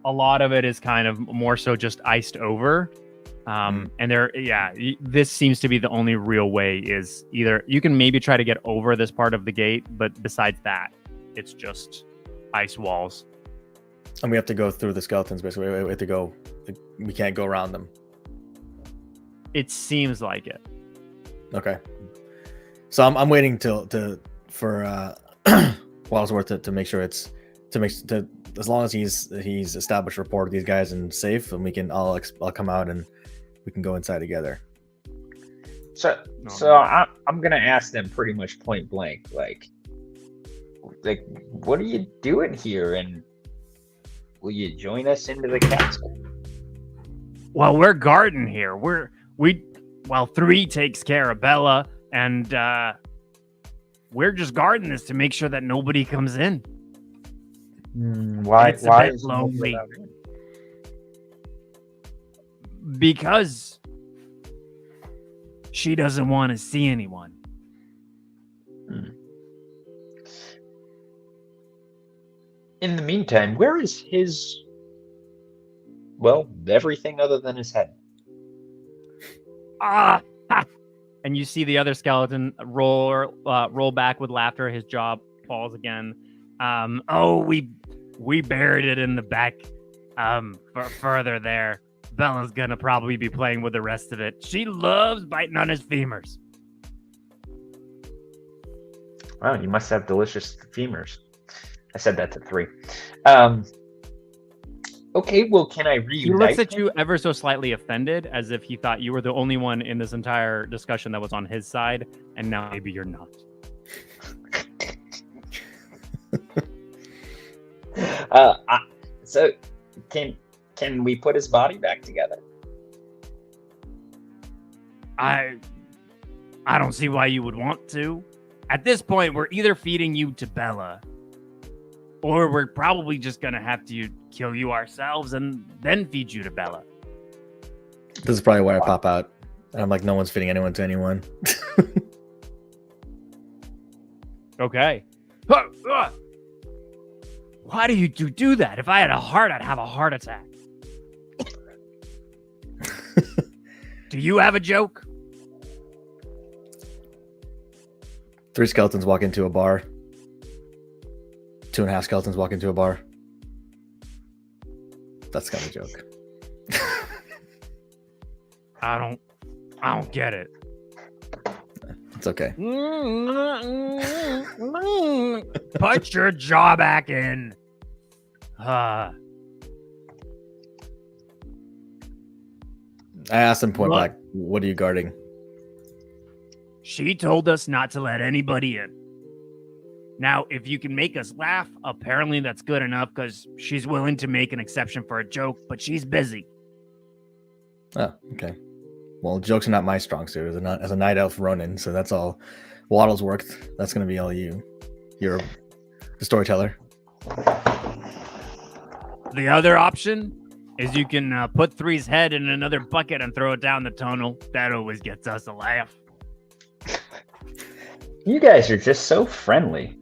A lot of it is kind of more so just iced over. And this seems to be the only real way. Is either you can maybe try to get over this part of the gate, but besides that, it's just ice walls. And we have to go through the skeletons, basically. We have to go. We can't go around them. It seems like it. Okay. So I'm waiting for Wellsworth to make sure as long as he's established rapport with these guys and safe, and I'll come out and we can go inside together. So I'm gonna ask them pretty much point blank, like what are you doing here, and will you join us into the castle? Well, we're guarding here. Well, 3 takes care of Bella, and we're just guarding this to make sure that nobody comes in. Why? It's a Why bit is lonely. nobody allowed in? Because she doesn't want to see anyone. In the meantime, where is his? Well, everything other than his head. Ah! Ha! And you see the other skeleton roll back with laughter. His jaw falls again. We buried it in the back, further there. Bella's gonna probably be playing with the rest of it. She loves biting on his femurs. Wow, you must have delicious femurs. I said that to 3. Okay, well, can I reunite? He looks at you ever so slightly offended, as if he thought you were the only one in this entire discussion that was on his side, and now maybe you're not. So, can we put his body back together? I don't see why you would want to. At this point, we're either feeding you to Bella, or we're probably just gonna have to kill you ourselves and then feed you to Bella. This is probably where I pop out. And I'm like, no one's feeding anyone to anyone. Okay. Why do you do that? If I had a heart, I'd have a heart attack. Do you have a joke? 3 skeletons walk into a bar. 2.5 skeletons walk into a bar. That's kind of a joke. I don't get it. It's okay. Put your jaw back in. I asked him point Look. blank, what are you guarding? She told us not to let anybody in. Now, if you can make us laugh, apparently that's good enough because she's willing to make an exception for a joke, but she's busy. Oh, okay. Well, jokes are not my strong suit as a night elf Ronin, so that's all. Waddlesworth, that's going to be all you. You're the storyteller. The other option is you can put 3's head in another bucket and throw it down the tunnel. That always gets us a laugh. You guys are just so friendly.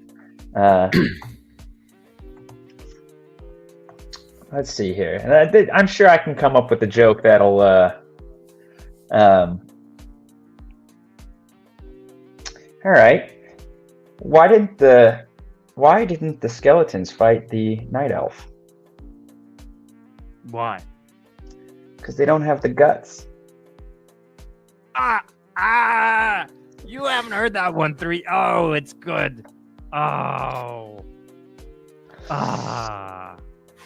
Let's see here. And I'm sure I can come up with a joke that'll. All right. Why didn't the skeletons fight the night elf? Why? Because they don't have the guts. You haven't heard that one, 3. Oh, it's good. Oh.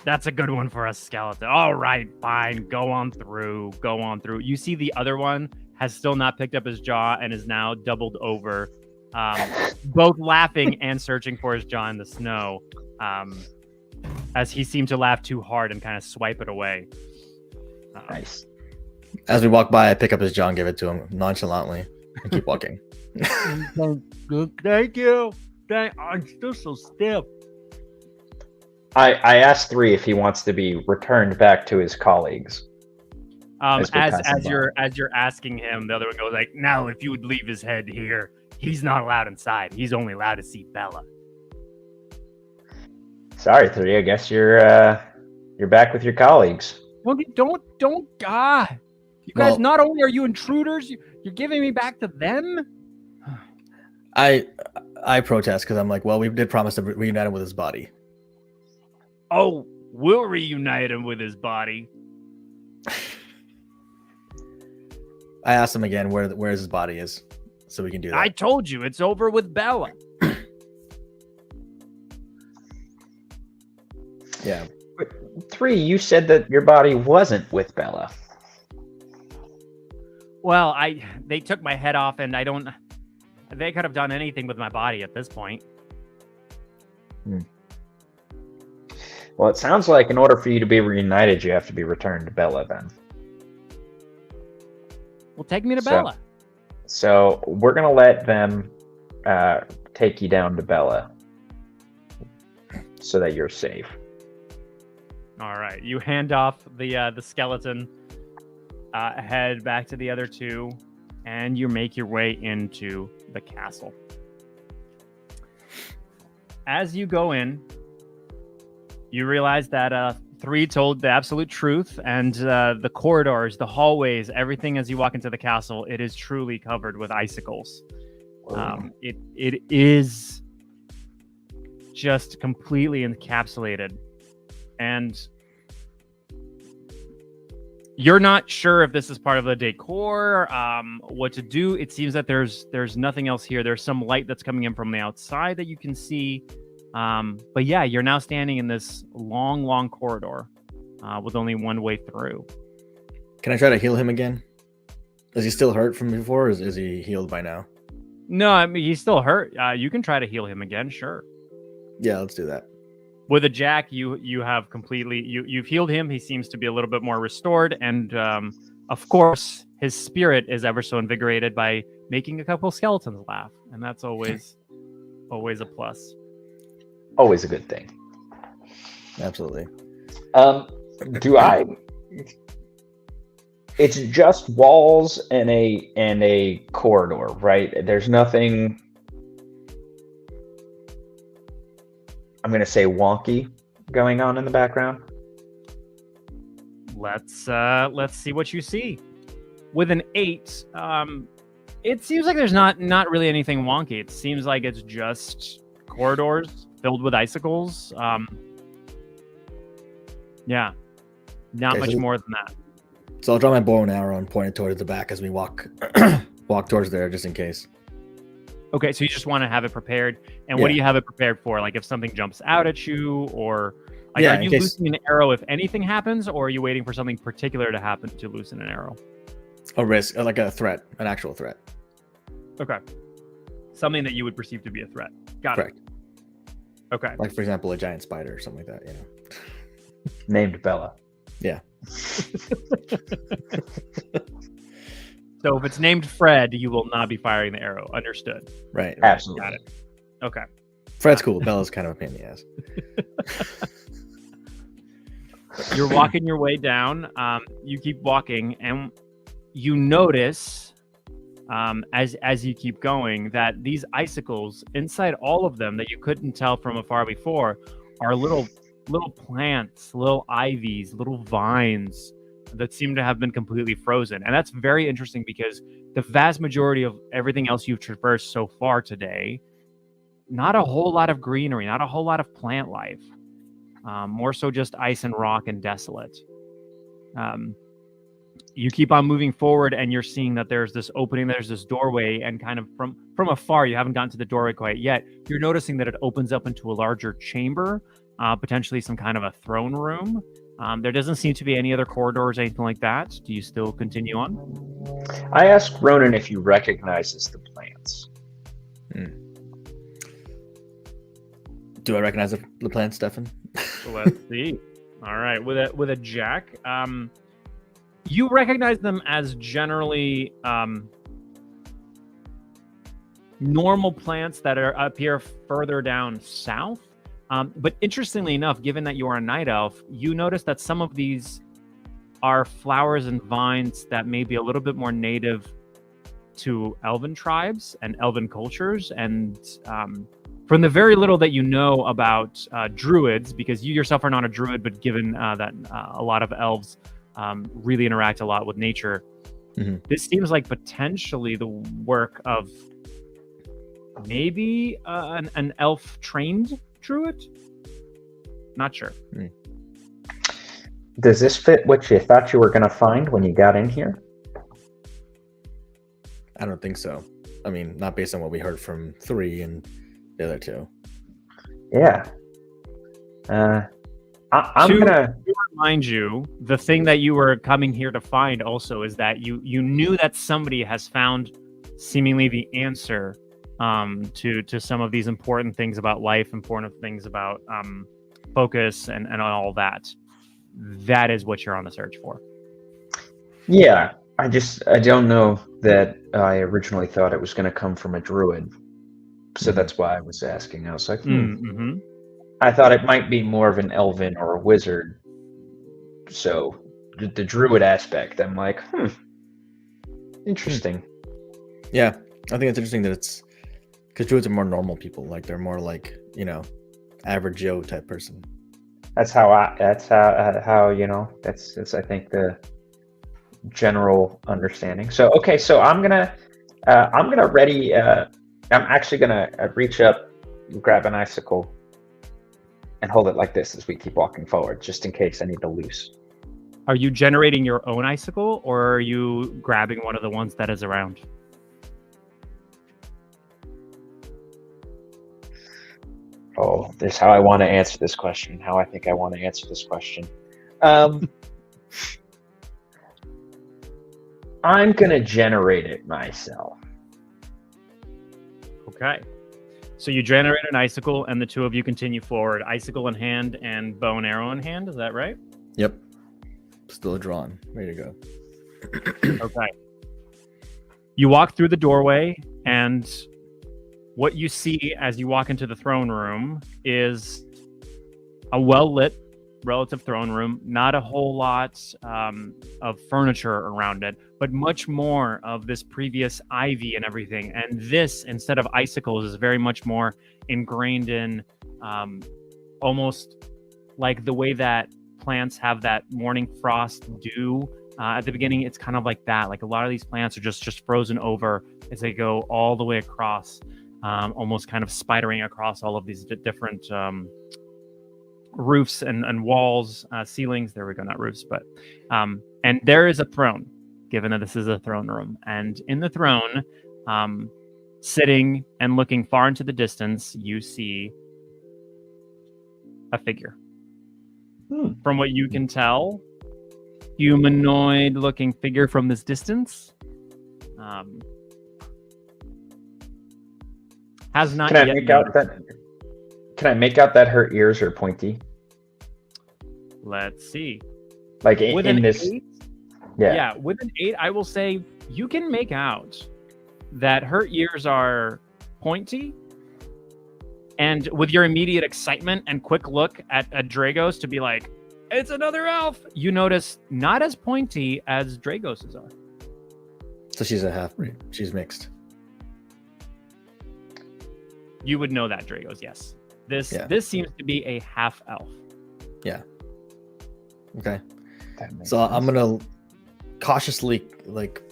That's a good one for a skeleton. All right, fine. Go on through. You see the other one has still not picked up his jaw and is now doubled over, both laughing and searching for his jaw in the snow, as he seemed to laugh too hard and kind of swipe it away. Nice. As we walk by, I pick up his jaw and give it to him nonchalantly and keep walking. Thank you. I'm still so stiff. I asked 3 if he wants to be returned back to his colleagues. As you're asking him, the other one goes like, "Now, if you would leave his head here, he's not allowed inside. He's only allowed to see Bella." Sorry, 3. I guess you're back with your colleagues. Don't God. You guys, Well- not only are you intruders, you're giving me back to them. I protest because I'm like, well, we did promise to reunite him with his body. Oh, we'll reunite him with his body. I asked him again where his body is, so we can do that. I told you, it's over with Bella. Yeah. 3, you said that your body wasn't with Bella. Well, they took my head off, and they could have done anything with my body at this point. Well, it sounds like in order for you to be reunited, you have to be returned to Bella then. Well, take me to So- Bella. So we're gonna let them take you down to Bella, so that you're safe. All right, you hand off the skeleton, head back to the other two, and you make your way into the castle. As you go in, you realize that 3 told the absolute truth, and the corridors, the hallways, everything as you walk into the castle, it is truly covered with icicles. It is just completely encapsulated, and you're not sure if this is part of the decor, what to do. It seems that there's nothing else here. There's some light that's coming in from the outside that you can see. But yeah, you're now standing in this long corridor with only one way through. Can I try to heal him again? Is he still hurt from before, or is he healed by now? No, I mean, he's still hurt. You can try to heal him again, sure. Yeah, let's do that. With a Jack, you have completely you've healed him. He seems to be a little bit more restored, and of course, his spirit is ever so invigorated by making a couple skeletons laugh, and that's always a plus. Always a good thing. Absolutely. Do I? It's just walls and a corridor, right? There's nothing. I'm gonna say wonky going on in the background. Let's see what you see. With an 8, it seems like there's not really anything wonky. It seems like it's just corridors filled with icicles. Yeah, not Okay, much so- more than that. So I'll draw my bow and arrow and point it towards the back as we walk towards there, just in case. Okay, so you just want to have it prepared. And what do Yeah. you have it prepared for? Like if something jumps out at you, or like Yeah, are in you case- loosening an arrow if anything happens, or are you waiting for something particular to happen to loosen an arrow? A risk, like a threat, an actual threat. Okay. Something that you would perceive to be a threat. Got Correct. it. Okay. Like, for example, a giant spider or something like that, you know. Named Bella. So if it's named Fred, you will not be firing the arrow. Understood. Right. Absolutely. Got it. Okay. Fred's cool. Bella's kind of a pain in the ass. You're walking your way down. You keep walking, and you notice, as you keep going, that these icicles inside all of them that you couldn't tell from afar before are little plants, little ivies, little vines that seem to have been completely frozen. And that's very interesting because the vast majority of everything else you've traversed so far today, not a whole lot of greenery, not a whole lot of plant life. More so just ice and rock and desolate. You keep on moving forward, and you're seeing that there's this opening, there's this doorway, and kind of from afar, you haven't gotten to the doorway quite yet, you're noticing that it opens up into a larger chamber, potentially some kind of a throne room. There doesn't seem to be any other corridors, anything like that. Do you still continue on? I asked Ronan if he recognizes the plants. Do I recognize the plant, Stefan? Let's see. All right, with a Jack, you recognize them as generally normal plants that appear further down south. But interestingly enough, given that you are a night elf, you notice that some of these are flowers and vines that may be a little bit more native to elven tribes and elven cultures. And from the very little that you know about druids, because you yourself are not a druid, but given that a lot of elves really interact a lot with nature, this seems like potentially the work of maybe an elf trained druid. Not sure. Does this fit what you thought you were going to find when you got in here? I don't think so. I mean, not based on what we heard from 3 and the other 2. Yeah. I'm To gonna. remind you, the thing that you were coming here to find also is that you knew that somebody has found seemingly the answer to some of these important things about life, important things about focus and all that. That is what you're on the search for. Yeah, I don't know that I originally thought it was going to come from a druid. So Mhm. that's why I was asking. I was like, Mm-hmm. I thought it might be more of an elven or a wizard. So the druid aspect, I'm like, interesting. Yeah, I think it's interesting that it's because druids are more normal people. Like they're more like average Joe type person. That's how that's I think the general understanding. So okay, so I'm gonna ready. I'm actually gonna reach up, grab an icicle, and hold it like this as we keep walking forward, just in case I need to loose. Are you generating your own icicle, or are you grabbing one of the ones that is around? Oh, this is how I want to answer this question. How I think I want to answer this question. I'm gonna generate it myself. Okay. So you generate an icicle, and the two of you continue forward. Icicle in hand and bow and arrow in hand. Is that right? Yep. Still drawn, ready to go. Okay. You walk through the doorway, and what you see as you walk into the throne room is a well-lit, relative throne room. Not a whole lot of furniture around it, but much more of this previous ivy and everything. And this, instead of icicles, is very much more ingrained in almost like the way that plants have that morning frost dew at the beginning. It's kind of like that. Like a lot of these plants are just frozen over as they go all the way across, almost kind of spidering across all of these different roofs and walls, ceilings. There we go, not roofs, but and there is a throne, given that this is a throne room. And in the throne, sitting and looking far into the distance, you see a figure. From what you can tell, humanoid-looking figure from this distance. Has not Can I yet make out noticed. that? Can I make out that her ears are pointy? Let's see. Like With in an this, 8, yeah. with an 8, I will say you can make out that her ears are pointy. And with your immediate excitement and quick look at Dragos to be like, it's another elf, you notice not as pointy as Dragos's are. So she's a half-breed. She's mixed. You would know that, Dragos, yes. This seems to be a half elf. Yeah. Okay. That makes So sense. I'm gonna cautiously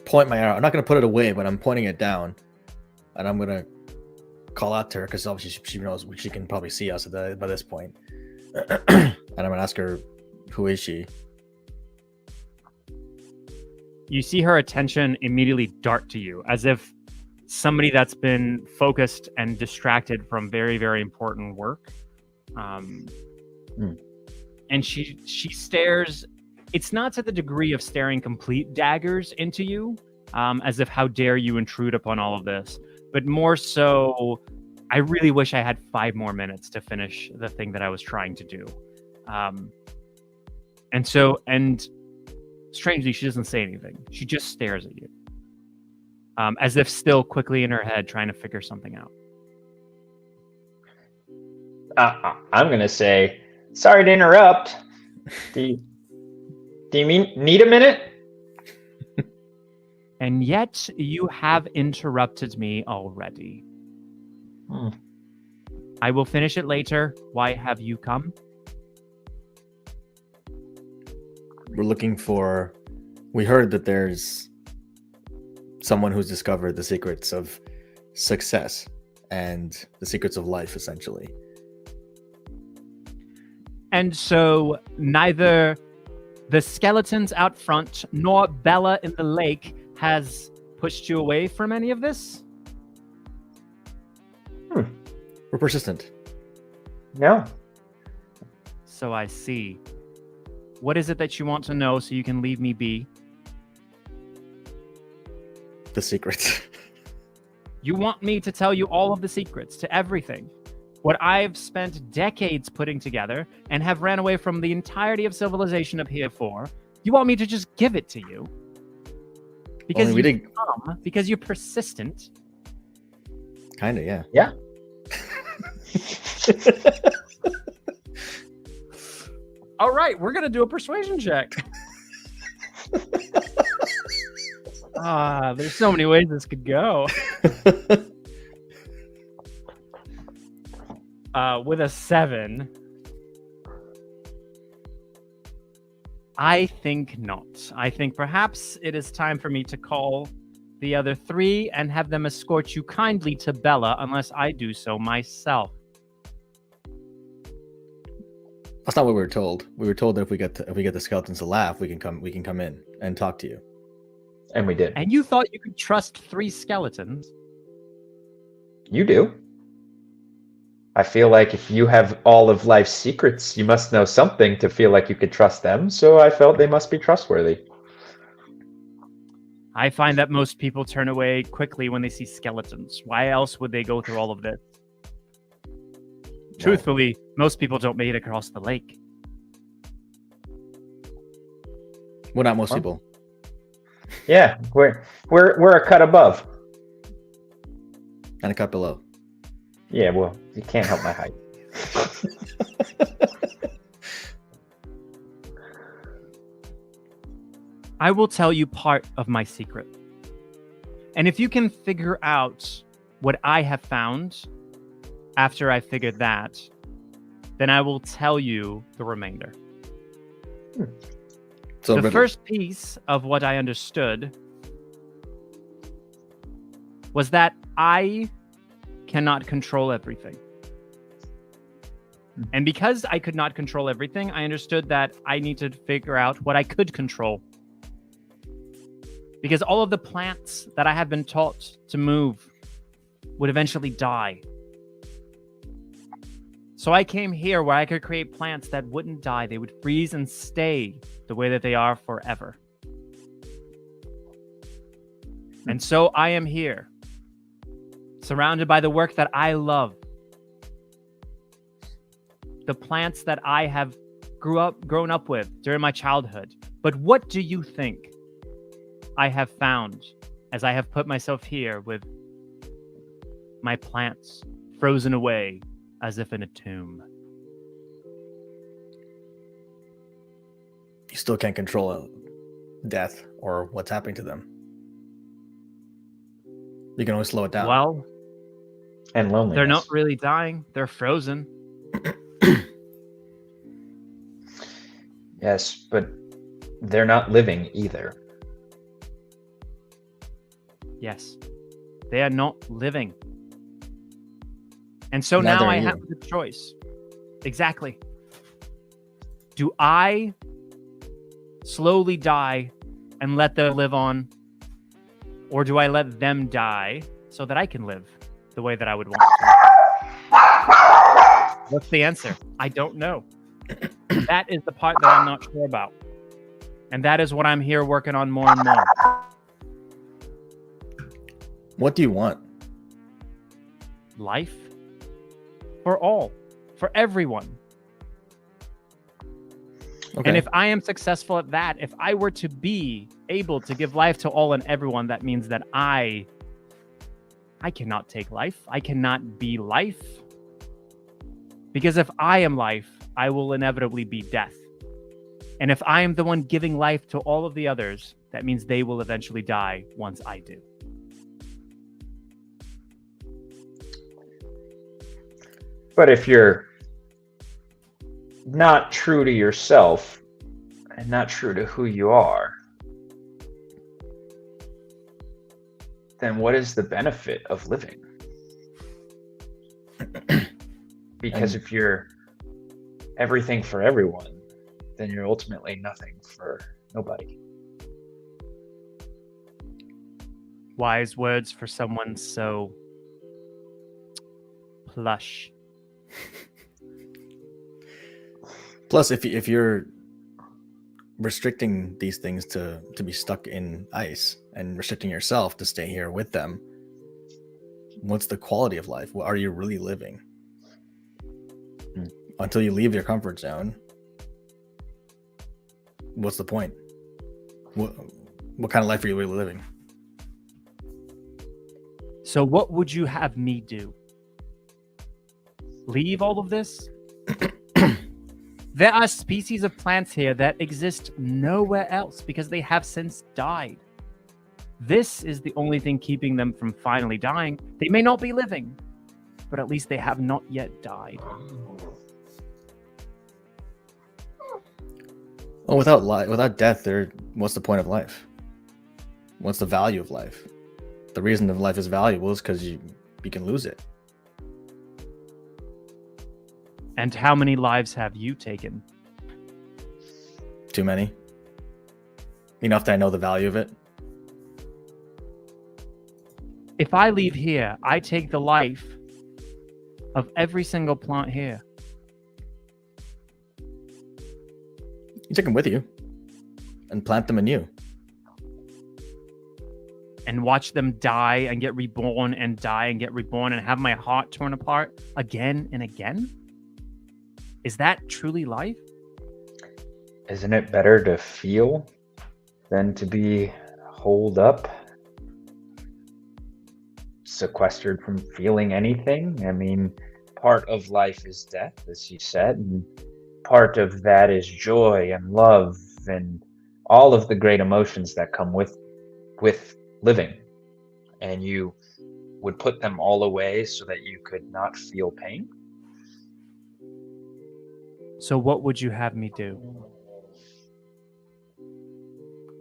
point my arrow. I'm not gonna put it away, but I'm pointing it down, and I'm gonna call out to her because obviously she knows she can probably see us by this point. And I'm gonna ask her, who is she? You see her attention immediately dart to you, as if somebody that's been focused and distracted from very, very important work. And she stares. It's not to the degree of staring complete daggers into you, as if how dare you intrude upon all of this, but more so, I really wish I had 5 more minutes to finish the thing that I was trying to do. And strangely, she doesn't say anything. She just stares at you, as if still quickly in her head trying to figure something out. I'm gonna say, sorry to interrupt. Do you need a minute? And yet you have interrupted me already. I will finish it later. Why have you come? We're looking for. We heard that there's someone who's discovered the secrets of success and the secrets of life, essentially. And so neither the skeletons out front nor Bella in the lake has pushed you away from any of this? We're persistent. No. So I see. What is it that you want to know so you can leave me be? The secrets. You want me to tell you all of the secrets to everything. What I've spent decades putting together and have ran away from the entirety of civilization up here for. You want me to just give it to you? Because Only we you didn't. come, because you're persistent. Kind of, yeah. Yeah. All right, we're gonna do a persuasion check. There's so many ways this could go. With a 7, I think not. I think perhaps it is time for me to call the other 3 and have them escort you kindly to Bella, unless I do so myself. That's not what we were told. We were told that if we get the skeletons to laugh, we can come in and talk to you. And we did. And you thought you could trust 3 skeletons? You do. I feel like if you have all of life's secrets, you must know something to feel like you could trust them. So I felt they must be trustworthy. I find that most people turn away quickly when they see skeletons. Why else would they go through all of this? Truthfully, most people don't make it across the lake. Well, not most Well, people. Yeah, we're a cut above. And a cut below. Yeah, well, you can't help my height. I will tell you part of my secret. And if you can figure out what I have found after I figured that, then I will tell you the remainder. So The first piece of what I understood was that I cannot control everything. And because I could not control everything, I understood that I need to figure out what I could control. Because all of the plants that I have been taught to move would eventually die. So I came here where I could create plants that wouldn't die. They would freeze and stay the way that they are forever. And so I am here, surrounded by the work that I love. The plants that I have grown up with during my childhood. But what do you think I have found as I have put myself here with my plants frozen away as if in a tomb? you still can't control death or what's happening to them. You can always slow it down. Well, And loneliness. they're not really dying. They're frozen. Yes, but they're not living either. Yes. They are not living. And so Neither now are I you. have the choice. Exactly. Do I slowly die and let them live on? Or do I let them die so that I can live the way that I would want to? What's the answer? I don't know. That is the part that I'm not sure about. And that is what I'm here working on more and more. What do you want? Life for all, for everyone. Okay. And if I am successful at that, if I were to be able to give life to all and everyone, that means that I cannot take life. I cannot be life. Because if I am life, I will inevitably be death. And if I am the one giving life to all of the others, that means they will eventually die once I do. But if you're not true to yourself and not true to who you are, then what is the benefit of living? Because if you're everything for everyone, then you're ultimately nothing for nobody. Wise words for someone so plush. Plus, if you're restricting these things to be stuck in ice and restricting yourself to stay here with them, what's the quality of life? What are you really living? Until you leave your comfort zone, what's the point? What kind of life are you really living? So what would you have me do? Leave all of this? There are species of plants here that exist nowhere else because they have since died. This is the only thing keeping them from finally dying. They may not be living, but at least they have not yet died. Well, without death, what's the point of life? What's the value of life? The reason that life is valuable is because you can lose it. And how many lives have you taken? Too many. Enough that I know the value of it. If I leave here, I take the life of every single plant here. You take them with you and plant them anew. And watch them die and get reborn and die and get reborn and have my heart torn apart again and again? Is that truly life? Isn't it better to feel than to be holed up, sequestered from feeling anything? I mean, part of life is death, as you said, and part of that is joy and love and all of the great emotions that come with living. And you would put them all away so that you could not feel pain? So what would you have me do?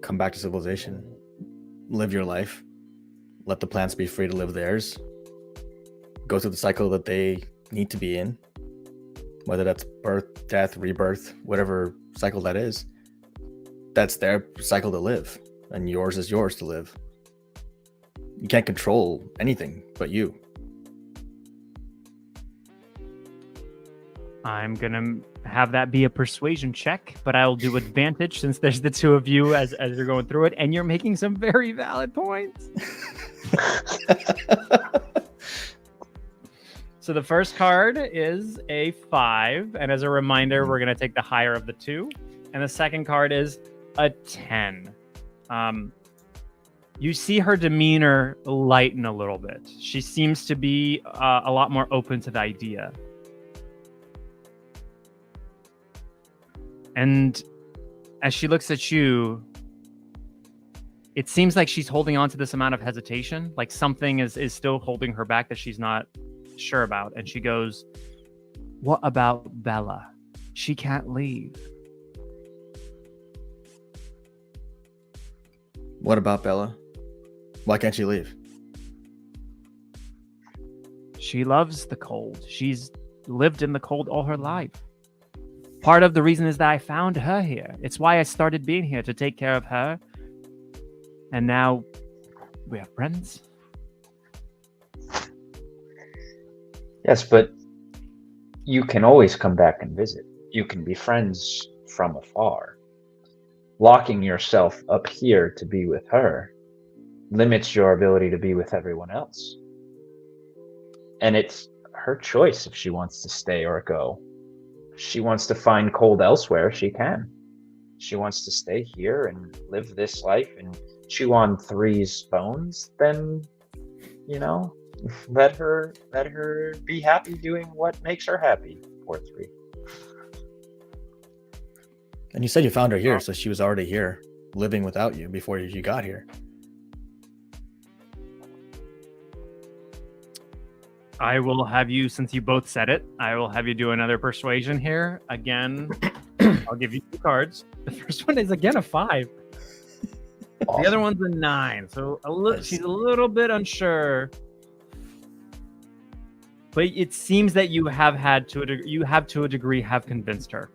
Come back to civilization. Live your life. Let the plants be free to live theirs. Go through the cycle that they need to be in. Whether that's birth, death, rebirth, whatever cycle that is. That's their cycle to live. And yours is yours to live. You can't control anything but you. I'm going to have that be a persuasion check, but I'll do advantage since there's the two of you as you're going through it, and you're making some very valid points. So the first card is a 5, and as a reminder, we're going to take the higher of the two. And the second card is a 10. You see her demeanor lighten a little bit. She seems to be a lot more open to the idea. And as she looks at you, it seems like she's holding on to this amount of hesitation, like something is still holding her back that she's not sure about. And she goes, "What about Bella? She can't leave." What about Bella? Why can't she leave? She loves the cold. She's lived in the cold all her life. Part of the reason is that I found her here. It's why I started being here, to take care of her. And now we are friends. Yes, but you can always come back and visit. You can be friends from afar. Locking yourself up here to be with her limits your ability to be with everyone else. And it's her choice if she wants to stay or go. If she wants to find cold elsewhere, she can. If she wants to stay here and live this life and chew on Three's bones, then, you know, let her be happy doing what makes her happy. Poor Three. And you said you found her here, so she was already here, living without you before you got here. I will have you, since you both said it, I will have you do another persuasion here. Again, I'll give you 2 cards. The first one is, again, a 5. Awesome. The other one's a 9. So she's a little bit unsure. But it seems that you have to a degree have convinced her.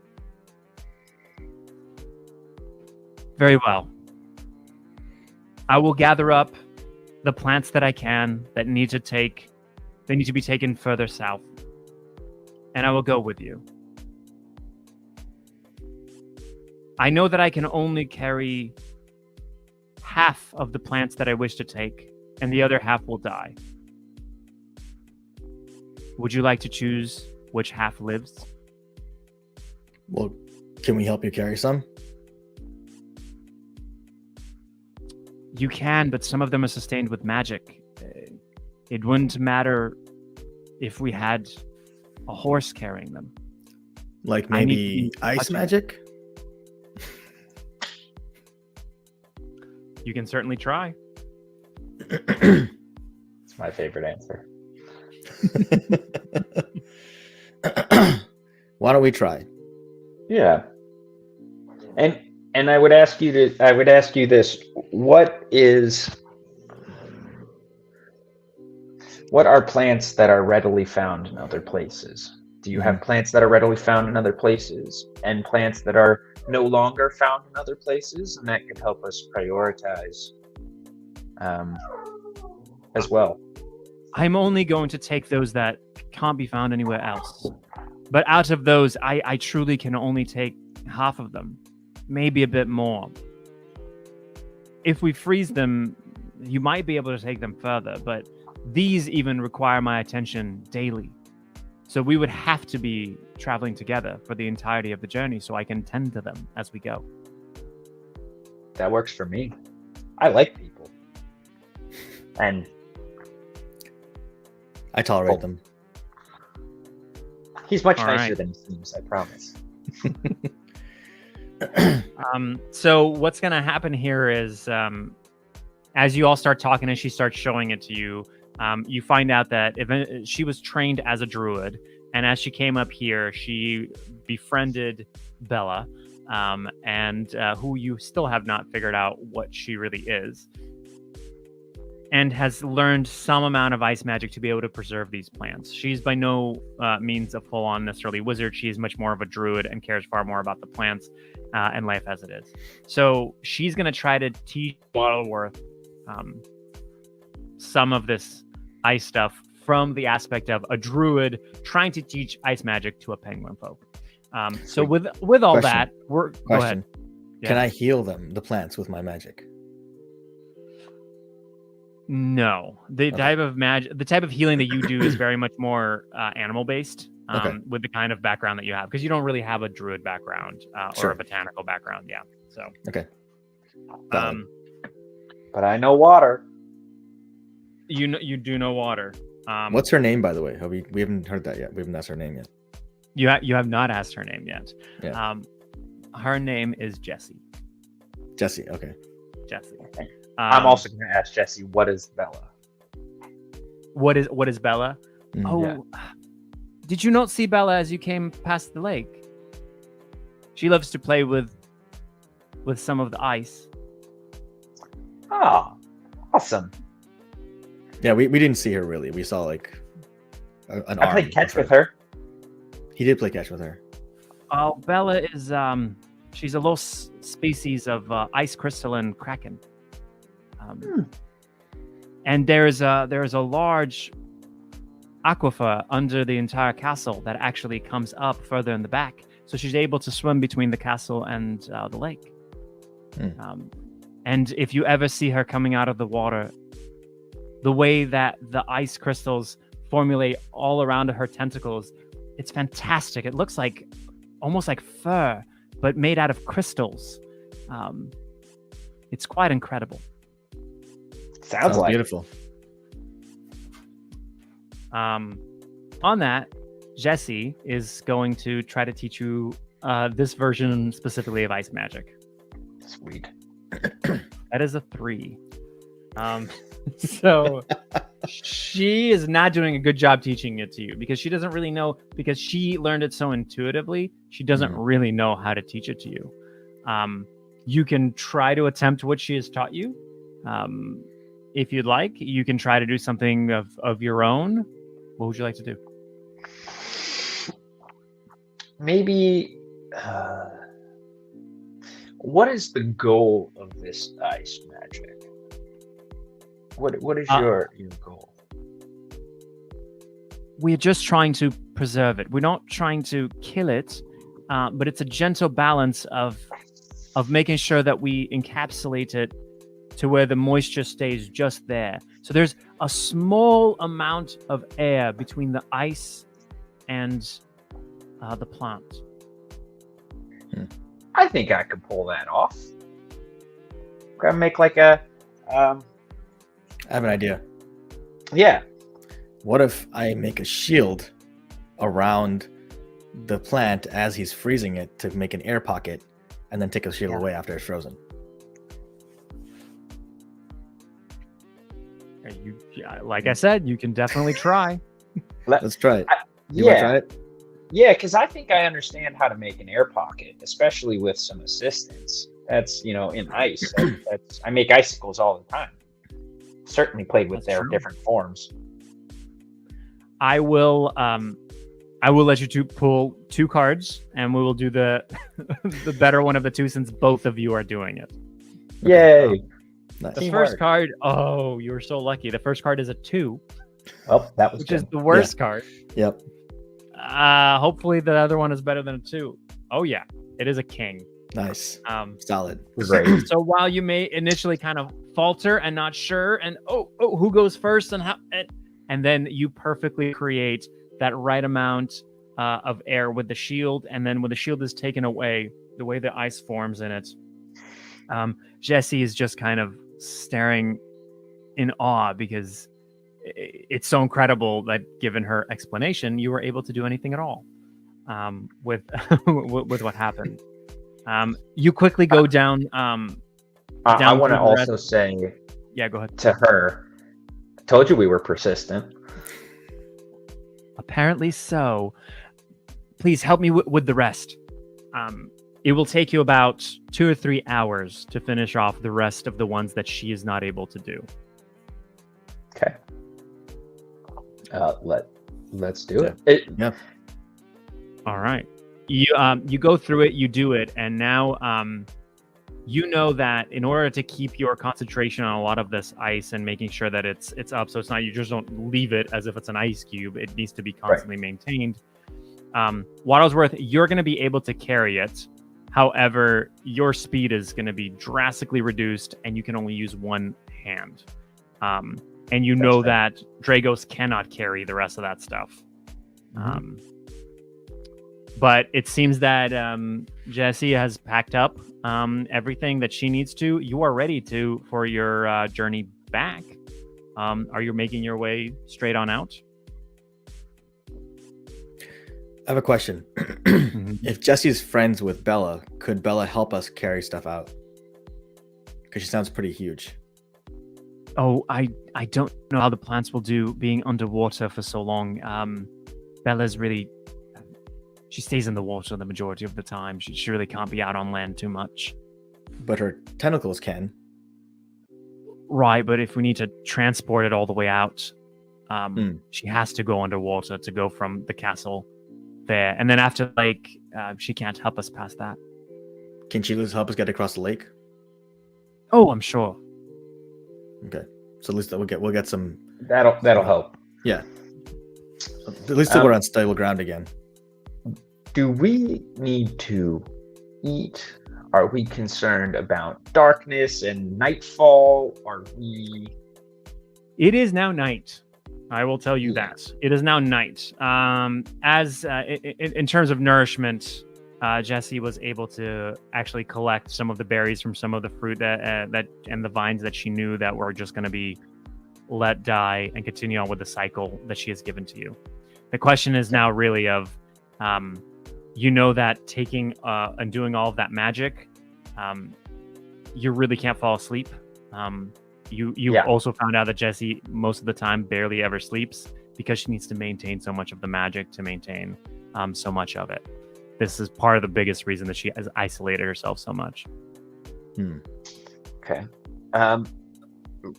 Very well. I will gather up the plants that I can that need to be taken further south. And I will go with you. I know that I can only carry half of the plants that I wish to take, and the other half will die. Would you like to choose which half lives? Well, can we help you carry some? You can, but some of them are sustained with magic. It wouldn't matter if we had a horse carrying them. Like I need maybe to ice touch it. magic? You can certainly try. It's my favorite answer. Why don't we try? Yeah. And I would ask you this. What are plants that are readily found in other places? Do you have plants that are readily found in other places and plants that are no longer found in other places? And that could help us prioritize as well. I'm only going to take those that can't be found anywhere else. But out of those, I truly can only take half of them, maybe a bit more. If we freeze them, you might be able to take them further, but these even require my attention daily. So we would have to be traveling together for the entirety of the journey so I can tend to them as we go. That works for me. I like people. And I tolerate them. he's much All nicer right. than he seems, I promise. So what's going to happen here is as you all start talking and she starts showing it to you, you find out that she was trained as a druid. And as she came up here, she befriended Bella, and who you still have not figured out what she really is, and has learned some amount of ice magic to be able to preserve these plants. She's by no means a full-on necessarily wizard. She is much more of a druid and cares far more about the plants and life as it is. So she's going to try to teach Waddleworth some of this ice stuff from the aspect of a druid trying to teach ice magic to a penguin folk. So with all Question. that, go ahead. Question. Yeah. Can I heal them, the plants, with my magic? No, the Okay. type of healing that you do is very much more animal based, Okay. with the kind of background that you have, because you don't really have a druid background or Sure. a botanical background. Yeah. So, Okay. Valid. But I know water. you do know water. What's her name, by the way? We haven't heard that yet. We haven't asked her name yet. You have not asked her name yet. Yeah. Her name is Jessie. Jessie. Okay. Jessie. I'm also going to ask Jesse, what is Bella? What is Bella? Mhm. Oh, Yeah. Did you not see Bella as you came past the lake? She loves to play with some of the ice. Oh, awesome. Yeah, we didn't see her really. We saw like an I arm. played catch of with her. He did play catch with her. Oh, Bella is she's a little species of ice crystalline kraken. And there is a large aquifer under the entire castle that actually comes up further in the back, so she's able to swim between the castle and the lake. And if you ever see her coming out of the water, the way that the ice crystals formulate all around her tentacles, it's fantastic. It looks like almost like fur, but made out of crystals. It's quite incredible. Sounds like beautiful. On that, Jesse is going to try to teach you this version specifically of ice magic. Sweet. That is a 3. So she is not doing a good job teaching it to you because she doesn't really know, because she learned it so intuitively. She doesn't really know how to teach it to you. You can try to attempt what she has taught you. If you'd like, you can try to do something of your own. What would you like to do? Maybe. What is the goal of this ice magic? What is your goal? We're just trying to preserve it. We're not trying to kill it, but it's a gentle balance of making sure that we encapsulate it to where the moisture stays just there. So there's a small amount of air between the ice and the plant. I think I could pull that off. Gotta make like a I have an idea. yeah. What if I make a shield around the plant as he's freezing it to make an air pocket, and then take a shield away after it's frozen? Like I said, you can definitely try. Let's try it. You want to try it? Yeah, because I think I understand how to make an air pocket, especially with some assistance. That's, in ice. I make icicles all the time. Certainly played with their different forms. I will let you two pull 2 cards, and we will do the the better one of the two, since both of you are doing it. Yay! Nice. The first card, oh, you were so lucky. The first card is a 2, Oh, that was which good. is the worst card. Yep. Hopefully the other one is better than a 2. Oh yeah, it is a king. Nice. Um, Solid. Great. so while you may initially kind of falter and not sure, and who goes first and how, and then you perfectly create that right amount of air with the shield, and then when the shield is taken away, the way the ice forms in it, Jesse is just kind of staring in awe, because it's so incredible that, given her explanation, you were able to do anything at all with with what happened. You quickly go down. I want to also say, yeah, go ahead. to her, I told you we were persistent. Apparently so. Please help me with the rest. It will take you about 2 or 3 hours to finish off the rest of the ones that she is not able to do. Okay. Let's do Yeah. it. Yeah. All right. You go through it, you do it, and now you know that in order to keep your concentration on a lot of this ice and making sure that it's up, so it's not, you just don't leave it as if it's an ice cube. It needs to be constantly maintained. Waddlesworth, you're going to be able to carry it. However, your speed is going to be drastically reduced, and you can only use one hand. And you know that Dragos cannot carry the rest of that stuff. But it seems that Jessie has packed up everything that she needs to. You are ready for your journey back. Are you making your way straight on out? I have a question. If Jesse's friends with Bella, could Bella help us carry stuff out? Because she sounds pretty huge. Oh, I don't know how the plants will do being underwater for so long. Bella's really... She stays in the water the majority of the time. She really can't be out on land too much. But her tentacles can. Right, but if we need to transport it all the way out, she has to go underwater to go from the castle there. And then after lake, she can't help us past that. Can she help us get across the lake? Oh, I'm sure. Okay, so at least we'll get some. That'll help. Yeah. At least we're on stable ground again. Do we need to eat? Are we concerned about darkness and nightfall? Are we? It is now night. I will tell you that. It is now night. In terms of nourishment, Jessie was able to actually collect some of the berries from some of the fruit that and the vines that she knew that were just going to be let die and continue on with the cycle that she has given to you. The question is now really of, you know that taking and doing all of that magic, you really can't fall asleep. You also found out that Jessie most of the time barely ever sleeps because she needs to maintain so much of the magic to maintain so much of it. This is part of the biggest reason that she has isolated herself so much. Okay.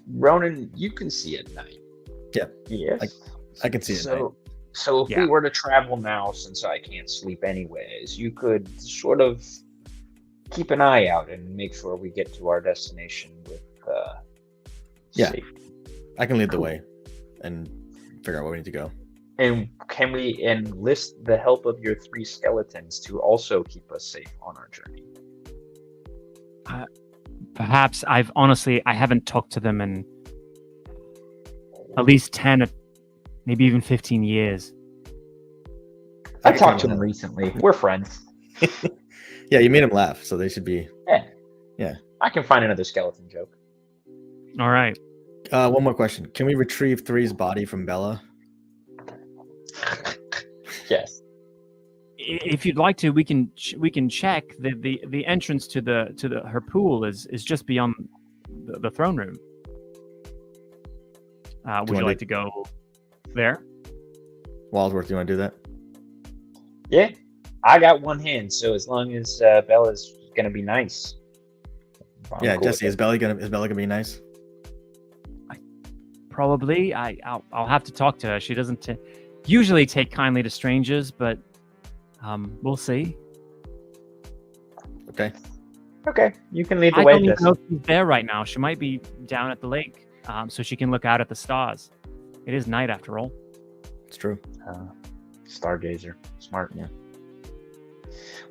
Ronan, you can see at night. Yeah. Yes. I can see it. So if we were to travel now, since I can't sleep anyways, you could sort of keep an eye out and make sure we get to our destination with safety. I can lead the way and figure out where we need to go. And can we enlist the help of your 3 skeletons to also keep us safe on our journey? Perhaps I haven't talked to them in at least 10, maybe even 15 years. I talked to them recently. We're friends. Yeah, you made them laugh, so they should be. Yeah. I can find another skeleton joke. All right. One more question. Can we retrieve 3's body from Bella? Yes. If you'd like to, we can check the entrance to her pool is just beyond the throne room. Would you like to go there? Waldsworth, do you want to do that? Yeah. I got one hand, so as long as Bella's gonna be nice. I'm Yeah, cool Jesse, with is Belly gonna be nice? Probably. I'll have to talk to her. She doesn't usually take kindly to strangers, but we'll see. Okay. it. Okay, you can lead the I way. don't even Jesse. know if she's there right now. She might be down at the lake, so she can look out at the stars. It is night after all. It's true. Stargazer, smart. Yeah.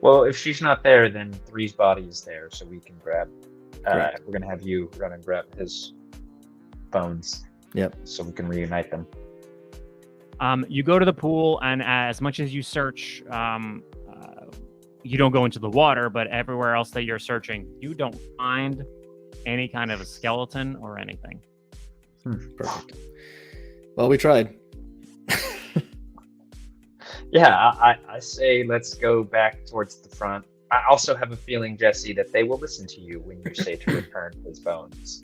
Well, if she's not there, then Three's body is there, so we can grab. Correct. We're gonna have you run and grab his bones. Yep. So we can reunite them. You go to the pool, and as much as you search, you don't go into the water, but everywhere else that you're searching, you don't find any kind of a skeleton or anything. Perfect. Well, we tried. Yeah, I say let's go back towards the front. I also have a feeling, Jesse, that they will listen to you when you say to return his bones.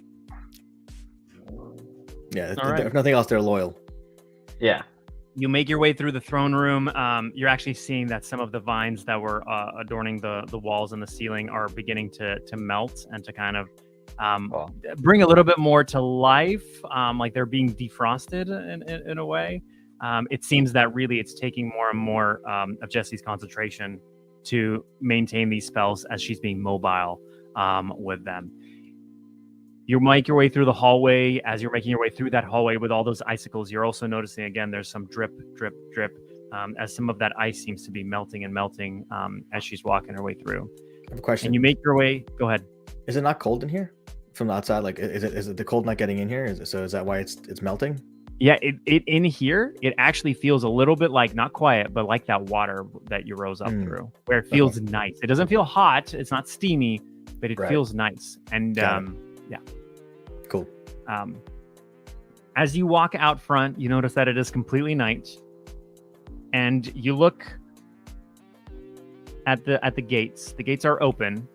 Yeah, All right. if nothing else, they're loyal. Yeah. You make your way through the throne room. You're actually seeing that some of the vines that were adorning the walls and the ceiling are beginning to melt and to kind of bring a little bit more to life, like they're being defrosted in a way. It seems that really it's taking more and more of Jesse's concentration to maintain these spells as she's being mobile with them. You make your way through the hallway. As you're making your way through that hallway with all those icicles, you're also noticing again there's some drip, drip, drip, as some of that ice seems to be melting and melting as she's walking her way through. I have a question. And you make your way. Go ahead. Is it not cold in here from the outside? Like, is it the cold not getting in here? Is that why it's melting? Yeah, it in here, it actually feels a little bit like, not quiet, but like that water that you rose up through, where it feels nice. It doesn't feel hot. It's not steamy, but it feels nice. And yeah. Cool. As you walk out front, you notice that it is completely night, and you look at the gates. The gates are open,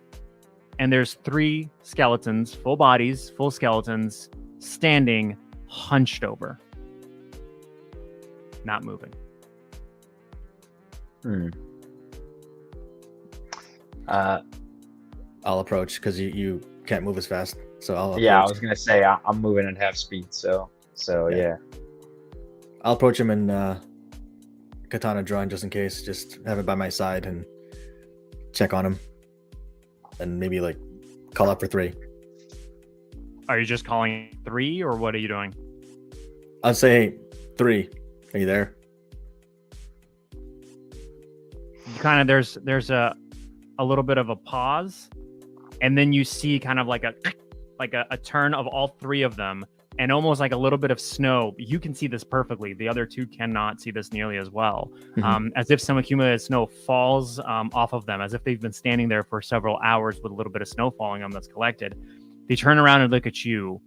and there's 3 skeletons, full bodies, full skeletons, standing hunched over, not moving. I'll approach because you can't move as fast. So I'll Yeah, I approach. was gonna say I'm moving at half speed, so yeah. I'll approach him and katana drawing just in case. Just have it by my side and check on him, and maybe like call up for 3. Are you just calling 3, or what are you doing? I'll say 3. Are you there? You kind of there's a little bit of a pause, and then you see kind of like a turn of all 3 of them, and almost like a little bit of snow. You can see this perfectly. The other 2 cannot see this nearly as well. As if some accumulated snow falls off of them, as if they've been standing there for several hours with a little bit of snow falling on them that's collected. They turn around and look at you,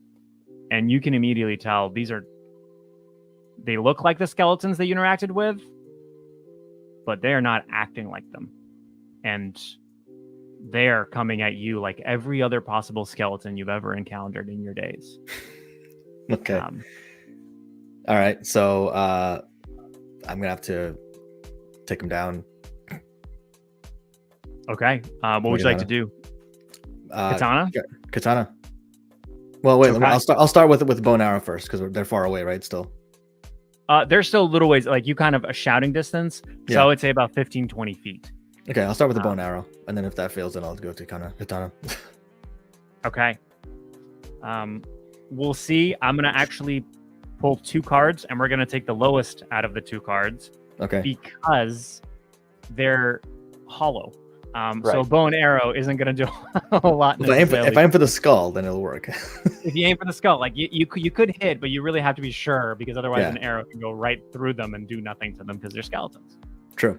and you can immediately tell they look like the skeletons that you interacted with, but they are not acting like them. And they're coming at you like every other possible skeleton you've ever encountered in your days. Okay. All right. So I'm gonna have to take him down. Okay. What would you like to do? Katana? Katana. Well, wait. Okay. I'll start with the bow and arrow first because they're far away, right? Still. They're still a little ways, like you kind of a shouting distance. So Yeah. I would say about 15, 20 feet. Okay, I'll start with the bow and arrow, and then if that fails, then I'll go to katana. Okay. We'll see. I'm going to actually pull 2 cards, and we're going to take the lowest out of the 2 cards Okay. because they're hollow. So Right. bow and arrow isn't going to do a whole lot. If I aim for the skull, then it'll work. If you aim for the skull, like you could hit, but you really have to be sure, because otherwise Yeah. an arrow can go right through them and do nothing to them because they're skeletons. True.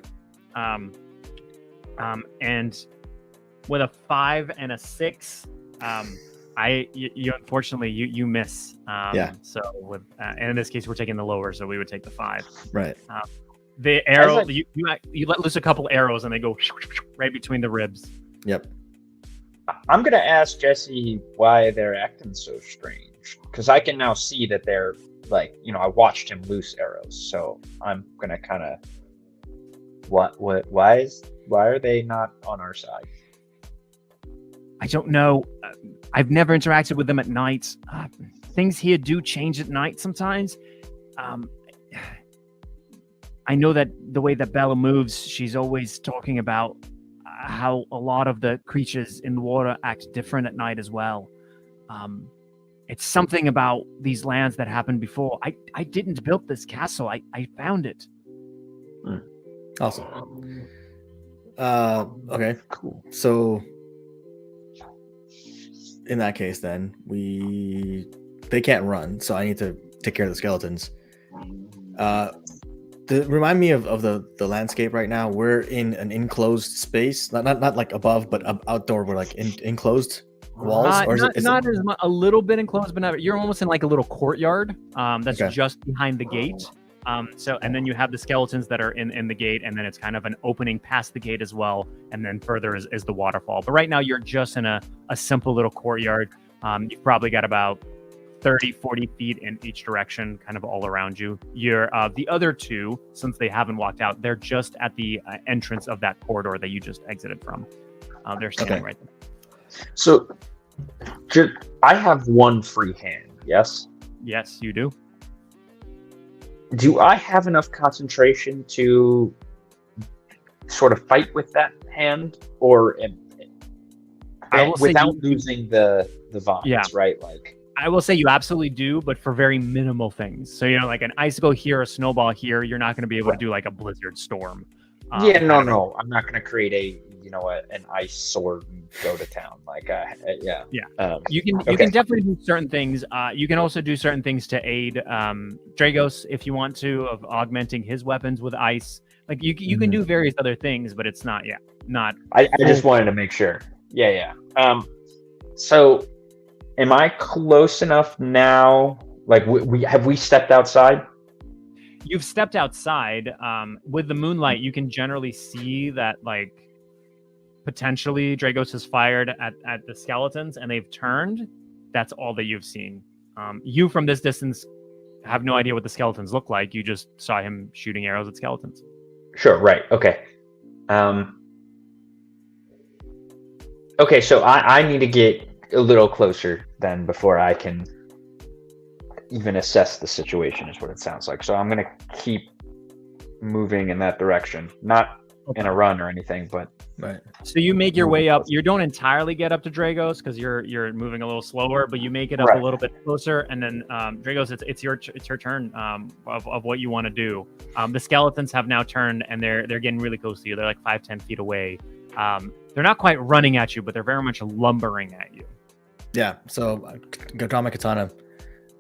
And with a 5 and a 6, you unfortunately you miss. Yeah. So with and in this case we're taking the lower, so we would take the 5. Right. The arrow, As I- you let loose a couple arrows and they go right between the ribs. Yep. I'm gonna ask Jesse why they're acting so strange, because I can now see that they're like, I watched him loose arrows, so I'm gonna kind of, why are they not on our side? I don't know. I've never interacted with them at night. Things here do change at night sometimes. I know that the way that Bella moves, she's always talking about how a lot of the creatures in the water act different at night as well. It's something about these lands that happened before. I didn't build this castle. I found it. Awesome. Okay, cool. So in that case, then they can't run, so I need to take care of the skeletons. Remind me of the landscape right now. We're in an enclosed space, not like above, but outdoor. We're like enclosed walls, or not as much, a little bit enclosed, but not. You're almost in like a little courtyard. That's Okay. just behind the gate. And then you have the skeletons that are in the gate, and then it's kind of an opening past the gate as well, and then further is the waterfall. But right now you're just in a simple little courtyard. You've probably got about 30-40 feet in each direction, kind of all around you. You're the other two, since they haven't walked out, they're just at the entrance of that corridor that you just exited from. They're standing right there. So, I have one free hand. Yes. Yes, you do. Do I have enough concentration to sort of fight with that hand, or I will say without you- losing the vines? Yeah. Right. Like. I will say you absolutely do, but for very minimal things. So, like an icicle here, a snowball here, you're not going to be able to do like a blizzard storm. Yeah. kind No. of- No. I'm not going to create an ice sword and go to town. Like. Yeah. Yeah. You Okay. can definitely do certain things. You can also do certain things to aid Dragos if you want to, of augmenting his weapons with ice. Like you can do various other things, but it's not I just wanted to make sure. Yeah. So, am I close enough now? Like, we stepped outside? You've stepped outside. With the moonlight, you can generally see that like potentially Dragos has fired at the skeletons and they've turned. That's all that you've seen. You from this distance have no idea what the skeletons look like. You just saw him shooting arrows at skeletons. Sure. Right. Okay. Okay. So I need to get a little closer then before I can even assess the situation. Is what it sounds like. So I'm gonna keep moving in that direction, not in a run or anything, but right. So you make your way up. You don't entirely get up to Dragos because you're moving a little slower, but you make it up Right. a little bit closer. And then Dragos, it's your turn of what you want to do. The skeletons have now turned and they're getting really close to you. They're like 5-10 feet away. They're not quite running at you, but they're very much lumbering at you. Yeah. So go draw my katana,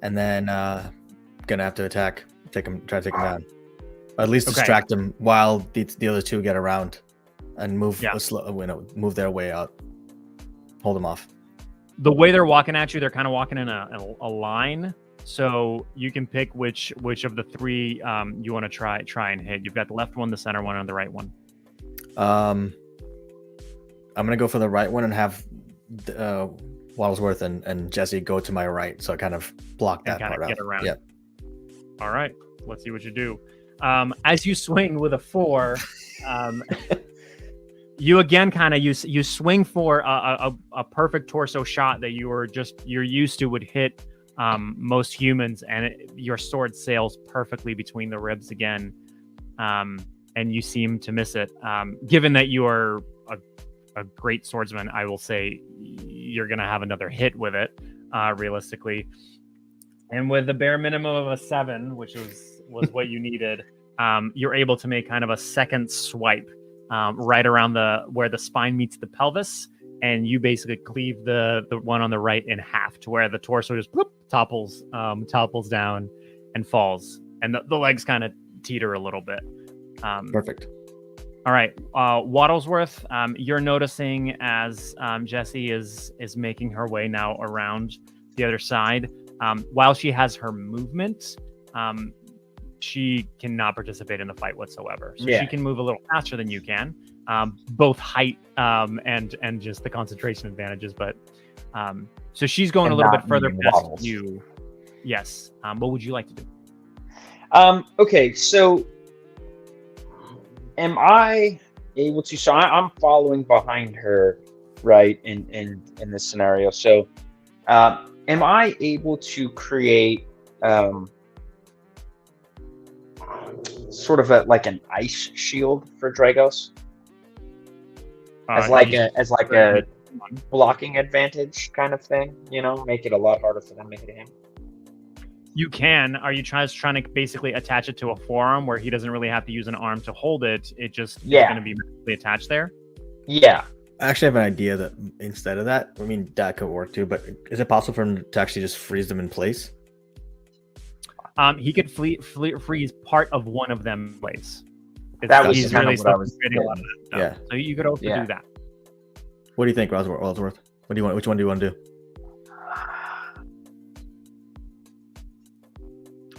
and then gonna have to attack. Try to take him down. Or at least Okay. distract him while the other two get around and move Yeah. move their way out. Hold them off. The way they're walking at you, they're kind of walking in a line. So you can pick which of the three you want to try and hit. You've got the left one, the center one, and the right one. I'm gonna go for the right one and have Waddlesworth and Jesse go to my right, so I kind of block that kind part of out. get around. Yeah. All right, let's see what you do. As you swing with a 4, you again kind of you swing for a perfect torso shot that you're used to would hit most humans, and your sword sails perfectly between the ribs again, and you seem to miss it. Given that you are a great swordsman, I will say you're gonna have another hit with it, realistically. And with the bare minimum of a 7, which was what you needed, you're able to make kind of a second swipe right around where the spine meets the pelvis, and you basically cleave the one on the right in half to where the torso just topples down and falls, and the legs kind of teeter a little bit. Perfect. All right, Waddlesworth, you're noticing as Jessie is making her way now around the other side. While she has her movement, she cannot participate in the fight whatsoever. So Yeah. she can move a little faster than you can, both height and just the concentration advantages. But so she's going And a little not bit further needing past waddles. you. Yes. What would you like to do? Okay, so am I able to? So I'm following behind her, right? In this scenario, so am I able to create sort of like an ice shield for Dragos as like a blocking advantage kind of thing? You know, make it a lot harder for them to hit him. You can. Are you trying to basically attach it to a forearm where he doesn't really have to use an arm to hold it? It just is Yeah. going to be magically attached there. Yeah. I actually have an idea that instead of that, I mean, that could work too, but is it possible for him to actually just freeze them in place? He could freeze part of one of them in place. That was he's kind really of what I was creating a lot of that stuff. Yeah. So you could also Yeah. do that. What do you think, Ellsworth? What do you want? Which one do you want to do?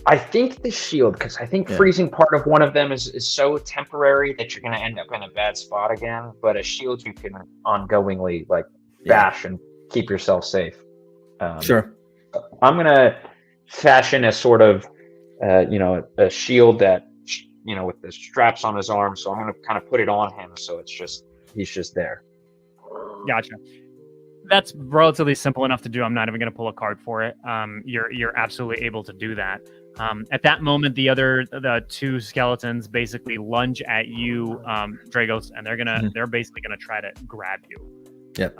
I think the shield, because I think Yeah. freezing part of one of them is so temporary that you're going to end up in a bad spot again. But a shield you can ongoingly like bash and keep yourself safe. Sure. I'm going to fashion a sort of, a shield that, with the straps on his arm. So I'm going to kind of put it on him. So he's just there. Gotcha. That's relatively simple enough to do. I'm not even going to pull a card for it. You're absolutely able to do that. At that moment, the two skeletons basically lunge at you, Dragos, and they're basically gonna try to grab you. Yep.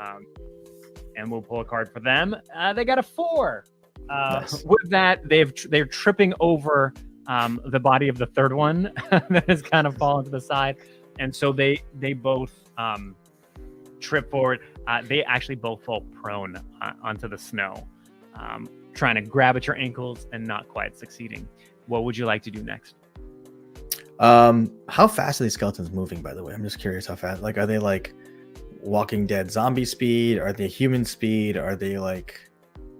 And we'll pull a card for them. They got a 4. Nice. With that, they're tripping over the body of the third one that has kind of fallen to the side, and so they both trip forward. They actually both fall prone onto the snow, trying to grab at your ankles and not quite succeeding. What would you like to do next? How fast are these skeletons moving, by the way? I'm just curious how fast. Like, are they like Walking Dead zombie speed? Are they human speed? Are they like...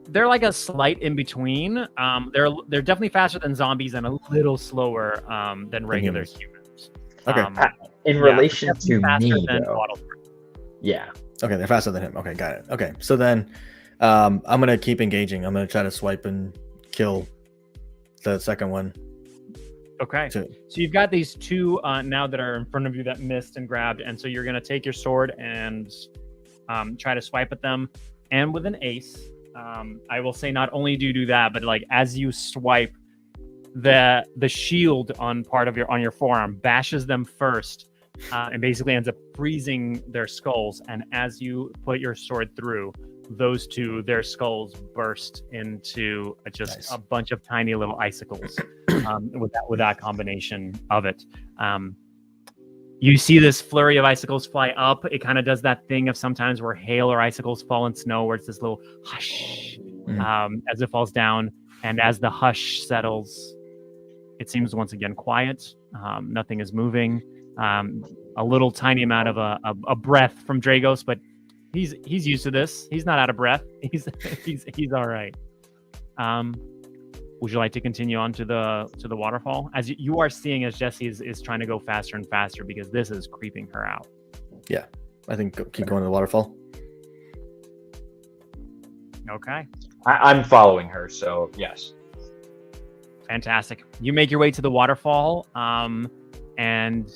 They're like a slight in between. They're definitely faster than zombies and a little slower than regular humans. Okay. In Yeah, relation definitely to faster me, than though. Waddle. Yeah. Okay, they're faster than him. Okay, got it. Okay, so then I'm gonna keep engaging. I'm gonna try to swipe and kill the second one. Okay. So, So you've got these two now that are in front of you that missed and grabbed, and so you're going to take your sword and try to swipe at them. And with an ace, I will say not only do you do that, but like as you swipe, the shield on your forearm bashes them first, and basically ends up freezing their skulls. And as you put your sword through, those two, their skulls burst into just Nice. a bunch of tiny little icicles. With that combination of it, you see this flurry of icicles fly up. It kind of does that thing of sometimes where hail or icicles fall in snow, where it's this little hush as it falls down. And as the hush settles, it seems once again quiet. Nothing is moving. A little tiny amount of a breath from Dragos, but he's used to this. He's not out of breath. He's all right. Would you like to continue on to the waterfall? As you are seeing, as Jessie is trying to go faster and faster because this is creeping her out. yeah, I think keep going to the waterfall. Okay, I'm following her, so yes. fantastic. You make your way to the waterfall, and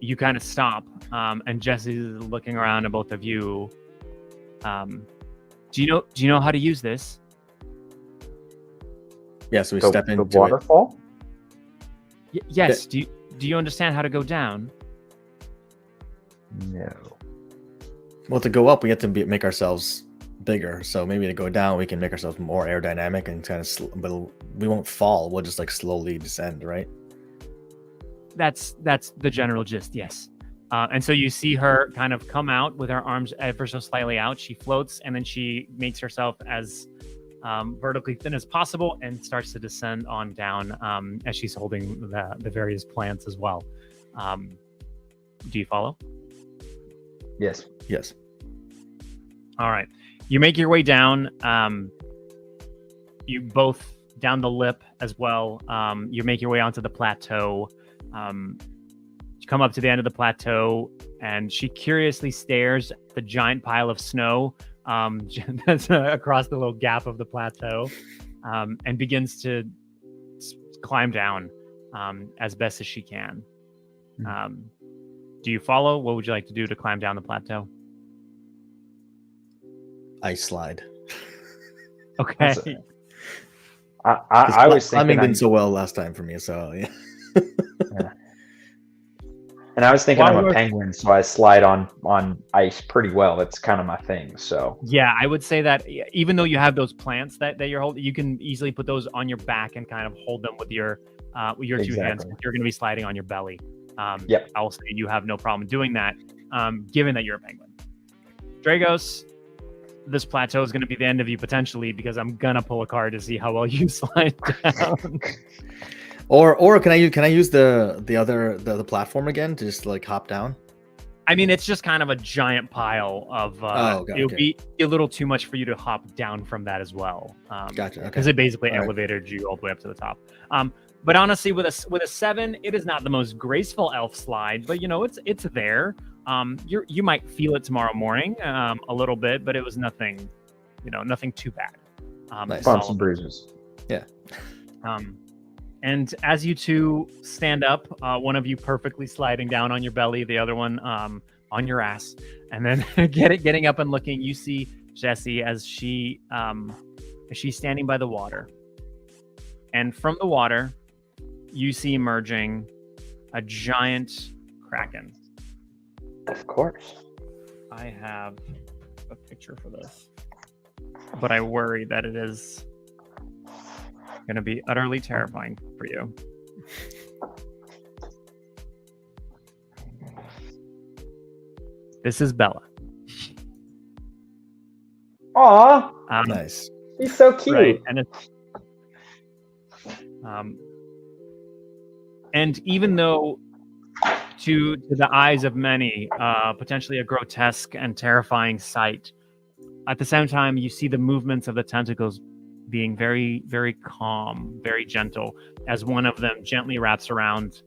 you kind of stop. And Jessie's looking around at both of you. Do you know how to use this? Yeah, so we The, step the into it. waterfall? Yes. Do you understand how to go down? No. Well, to go up, we have to make ourselves bigger. So maybe to go down, we can make ourselves more aerodynamic and kind of, but we won't fall. We'll just like slowly descend, right? That's the general gist. Yes. And so you see her kind of come out with her arms ever so slightly out. She floats and then she makes herself as vertically thin as possible and starts to descend on down as she's holding the various plants as well. Do you follow? Yes. Yes. All right. You make your way down. You both down the lip as well. You make your way onto the plateau. You come up to the end of the plateau, and she curiously stares at the giant pile of snow that's across the little gap of the plateau, and begins to climb down as best as she can. Do you follow? What would you like to do to climb down the plateau? Ice slide. Okay. I was thinking climbing didn't so well last time for me, so yeah. And I was thinking While I'm a we're- penguin, so I slide on ice pretty well. That's kind of my thing. So Yeah, I would say that even though you have those plants that you're holding, you can easily put those on your back and kind of hold them with your two hands. Exactly. You're going to be sliding on your belly. Yep. I'll say you have no problem doing that, given that you're a penguin. Dragos, this plateau is going to be the end of you potentially, because I'm gonna pull a card to see how well you slide down. Or can I use the platform again to just like hop down? I mean, it's just kind of a giant pile of. It'll be a little too much for you to hop down from that as well. Gotcha. Okay. Because it basically All right. elevated you all the way up to the top. But honestly, with a 7, it is not the most graceful elf slide, but it's there. You might feel it tomorrow morning, a little bit, but it was nothing, nothing too bad. Nice. bumps and bruises. And as you two stand up, one of you perfectly sliding down on your belly, the other one on your ass, and then getting up and looking, you see Jessie as she's standing by the water, and from the water, you see emerging a giant kraken. Of course. I have a picture for this, but I worry that it is going to be utterly terrifying for you. This is Bella. Aw, Nice. he's so cute. Right, and even though to the eyes of many, potentially a grotesque and terrifying sight, at the same time, you see the movements of the tentacles being very, very calm, very gentle, as one of them gently wraps around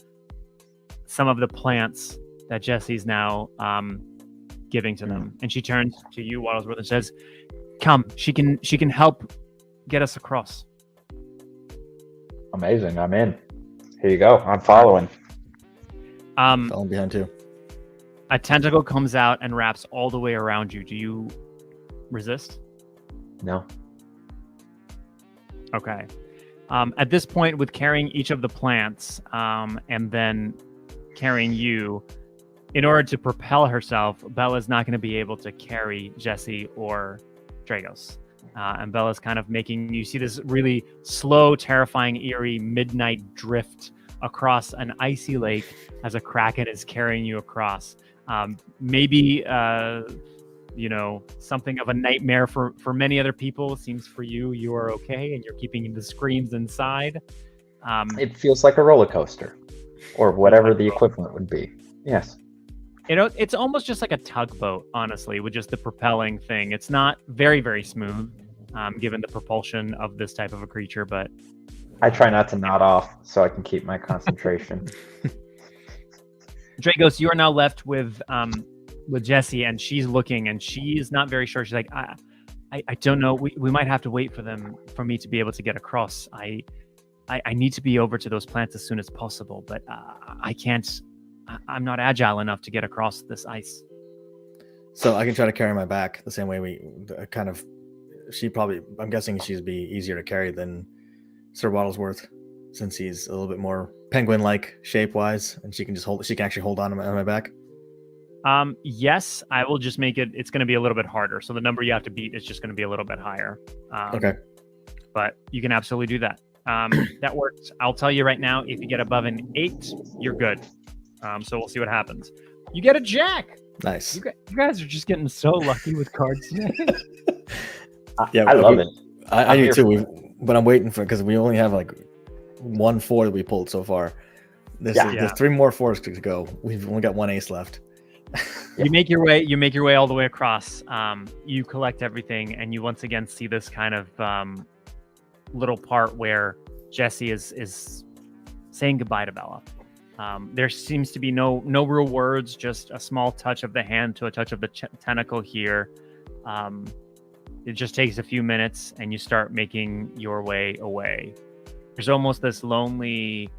some of the plants that Jessie's now giving to them. And she turns to you, Wattlesworth, and says, "Come, she can help get us across." Amazing. I'm in. Here you go. I'm following. Falling behind too. A tentacle comes out and wraps all the way around you. Do you resist? No. Okay. At this point, with carrying each of the plants and then carrying you, in order to propel herself, Bella's not going to be able to carry Jessie or Dragos. And Bella's kind of making you see this really slow, terrifying, eerie midnight drift across an icy lake as a kraken is carrying you across. Maybe something of a nightmare for many other people. It seems for you are okay, and you're keeping the screams inside. It feels like a roller coaster, or whatever the equivalent would be. Yes. It's almost just like a tugboat, honestly, with just the propelling thing. It's not very, very smooth, given the propulsion of this type of a creature, but I try not to nod off so I can keep my concentration. Dragos, you are now left with Jessie, and she's looking, and she's not very sure. She's like, I don't know. We might have to wait for me to be able to get across. I need to be over to those plants as soon as possible, but I can't. I'm not agile enough to get across this ice. So I can try to carry my back the same way I'm guessing she'd be easier to carry than Sir Wattlesworth, since he's a little bit more penguin-like shape-wise, and she can actually hold on my back. Yes, I will just make it. It's going to be a little bit harder. So the number you have to beat is just going to be a little bit higher. Okay. But you can absolutely do that. That works. I'll tell you right now, if you get above an 8, you're good. So we'll see what happens. You get a jack. Nice. You guys are just getting so lucky with cards today. Yeah, I love it. I do here too. But I'm waiting for, because we only have like 1 4 that we pulled so far. There's 3 more 4s to go. We've only got 1 ace left. You make your way all the way across. You collect everything, and you once again see this kind of little part where Jesse is saying goodbye to Bella. There seems to be no real words, just a small touch of the hand to a touch of the tentacle here. It just takes a few minutes, and you start making your way away. There's almost this lonely,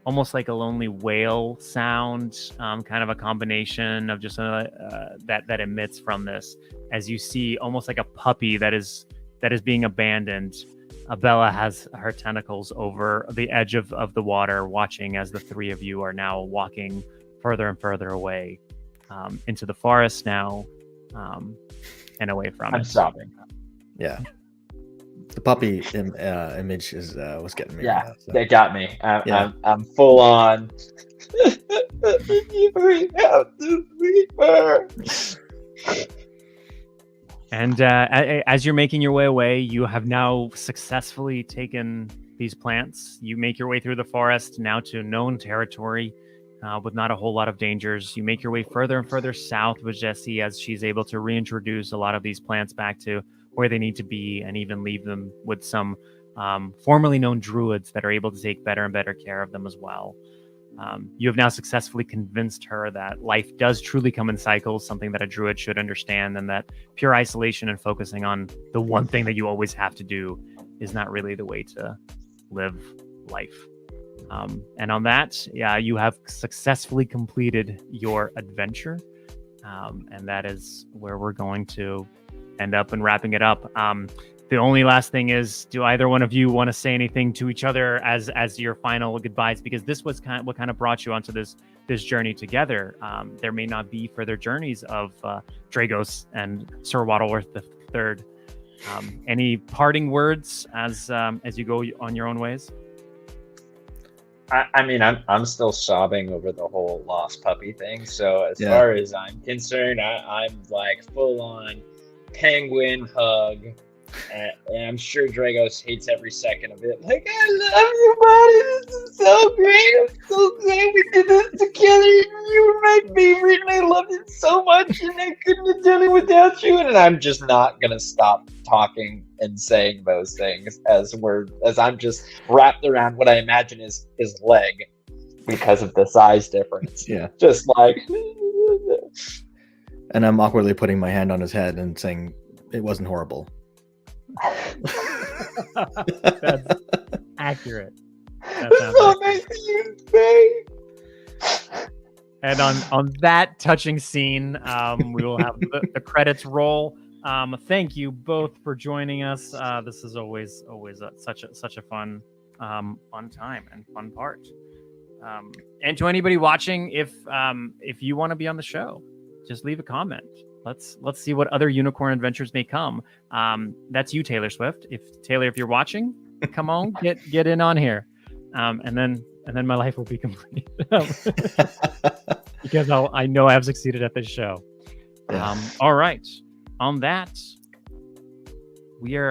almost like a lonely whale sound, kind of a combination of just that emits from this, as you see almost like a puppy that is being abandoned. Bella has her tentacles over the edge of the water, watching as the three of you are now walking further and further away into the forest now, and away from I'm it. sobbing. Yeah. The puppy image is was getting me. Yeah, right now, so. they got me. Yeah. I'm full on. You have to leave her. And as you're making your way away, you have now successfully taken these plants. You make your way through the forest now to known territory with not a whole lot of dangers. You make your way further and further south with Jessie as she's able to reintroduce a lot of these plants back to where they need to be, and even leave them with some formerly known druids that are able to take better and better care of them as well. You have now successfully convinced her that life does truly come in cycles, something that a druid should understand, and that pure isolation and focusing on the one thing that you always have to do is not really the way to live life. And on that, yeah, you have successfully completed your adventure. And that is where we're going to end up and wrapping it up. The only last thing is, do either one of you want to say anything to each other as your final goodbyes? Because this was what kind of brought you onto this journey together. There may not be further journeys of Dragos and Sir Waddleworth III. Any parting words as you go on your own ways? I mean, I'm still sobbing over the whole lost puppy thing. So as Yeah. far as I'm concerned, I'm like full on penguin hug. And I'm sure Dragos hates every second of it. Like, I love you, buddy. This is so great. I'm so glad we did this together. You were my favorite, and I loved it so much, and I couldn't have done it without you. And I'm just not gonna stop talking and saying those things as I'm just wrapped around what I imagine is his leg because of the size difference. Yeah. Just like, And I'm awkwardly putting my hand on his head and saying it wasn't horrible. That's accurate. That it's sounds so accurate. nice to you, babe. And on that touching scene, we will have the credits roll. Thank you both for joining us. This is always such a fun time and fun part. And to anybody watching, if you want to be on the show, just leave a comment. Let's see what other unicorn adventures may come. That's you, Taylor Swift. If you're watching, come on, get in on here. And then my life will be complete. Because I know I've succeeded at this show. Yeah. All right. On that, we are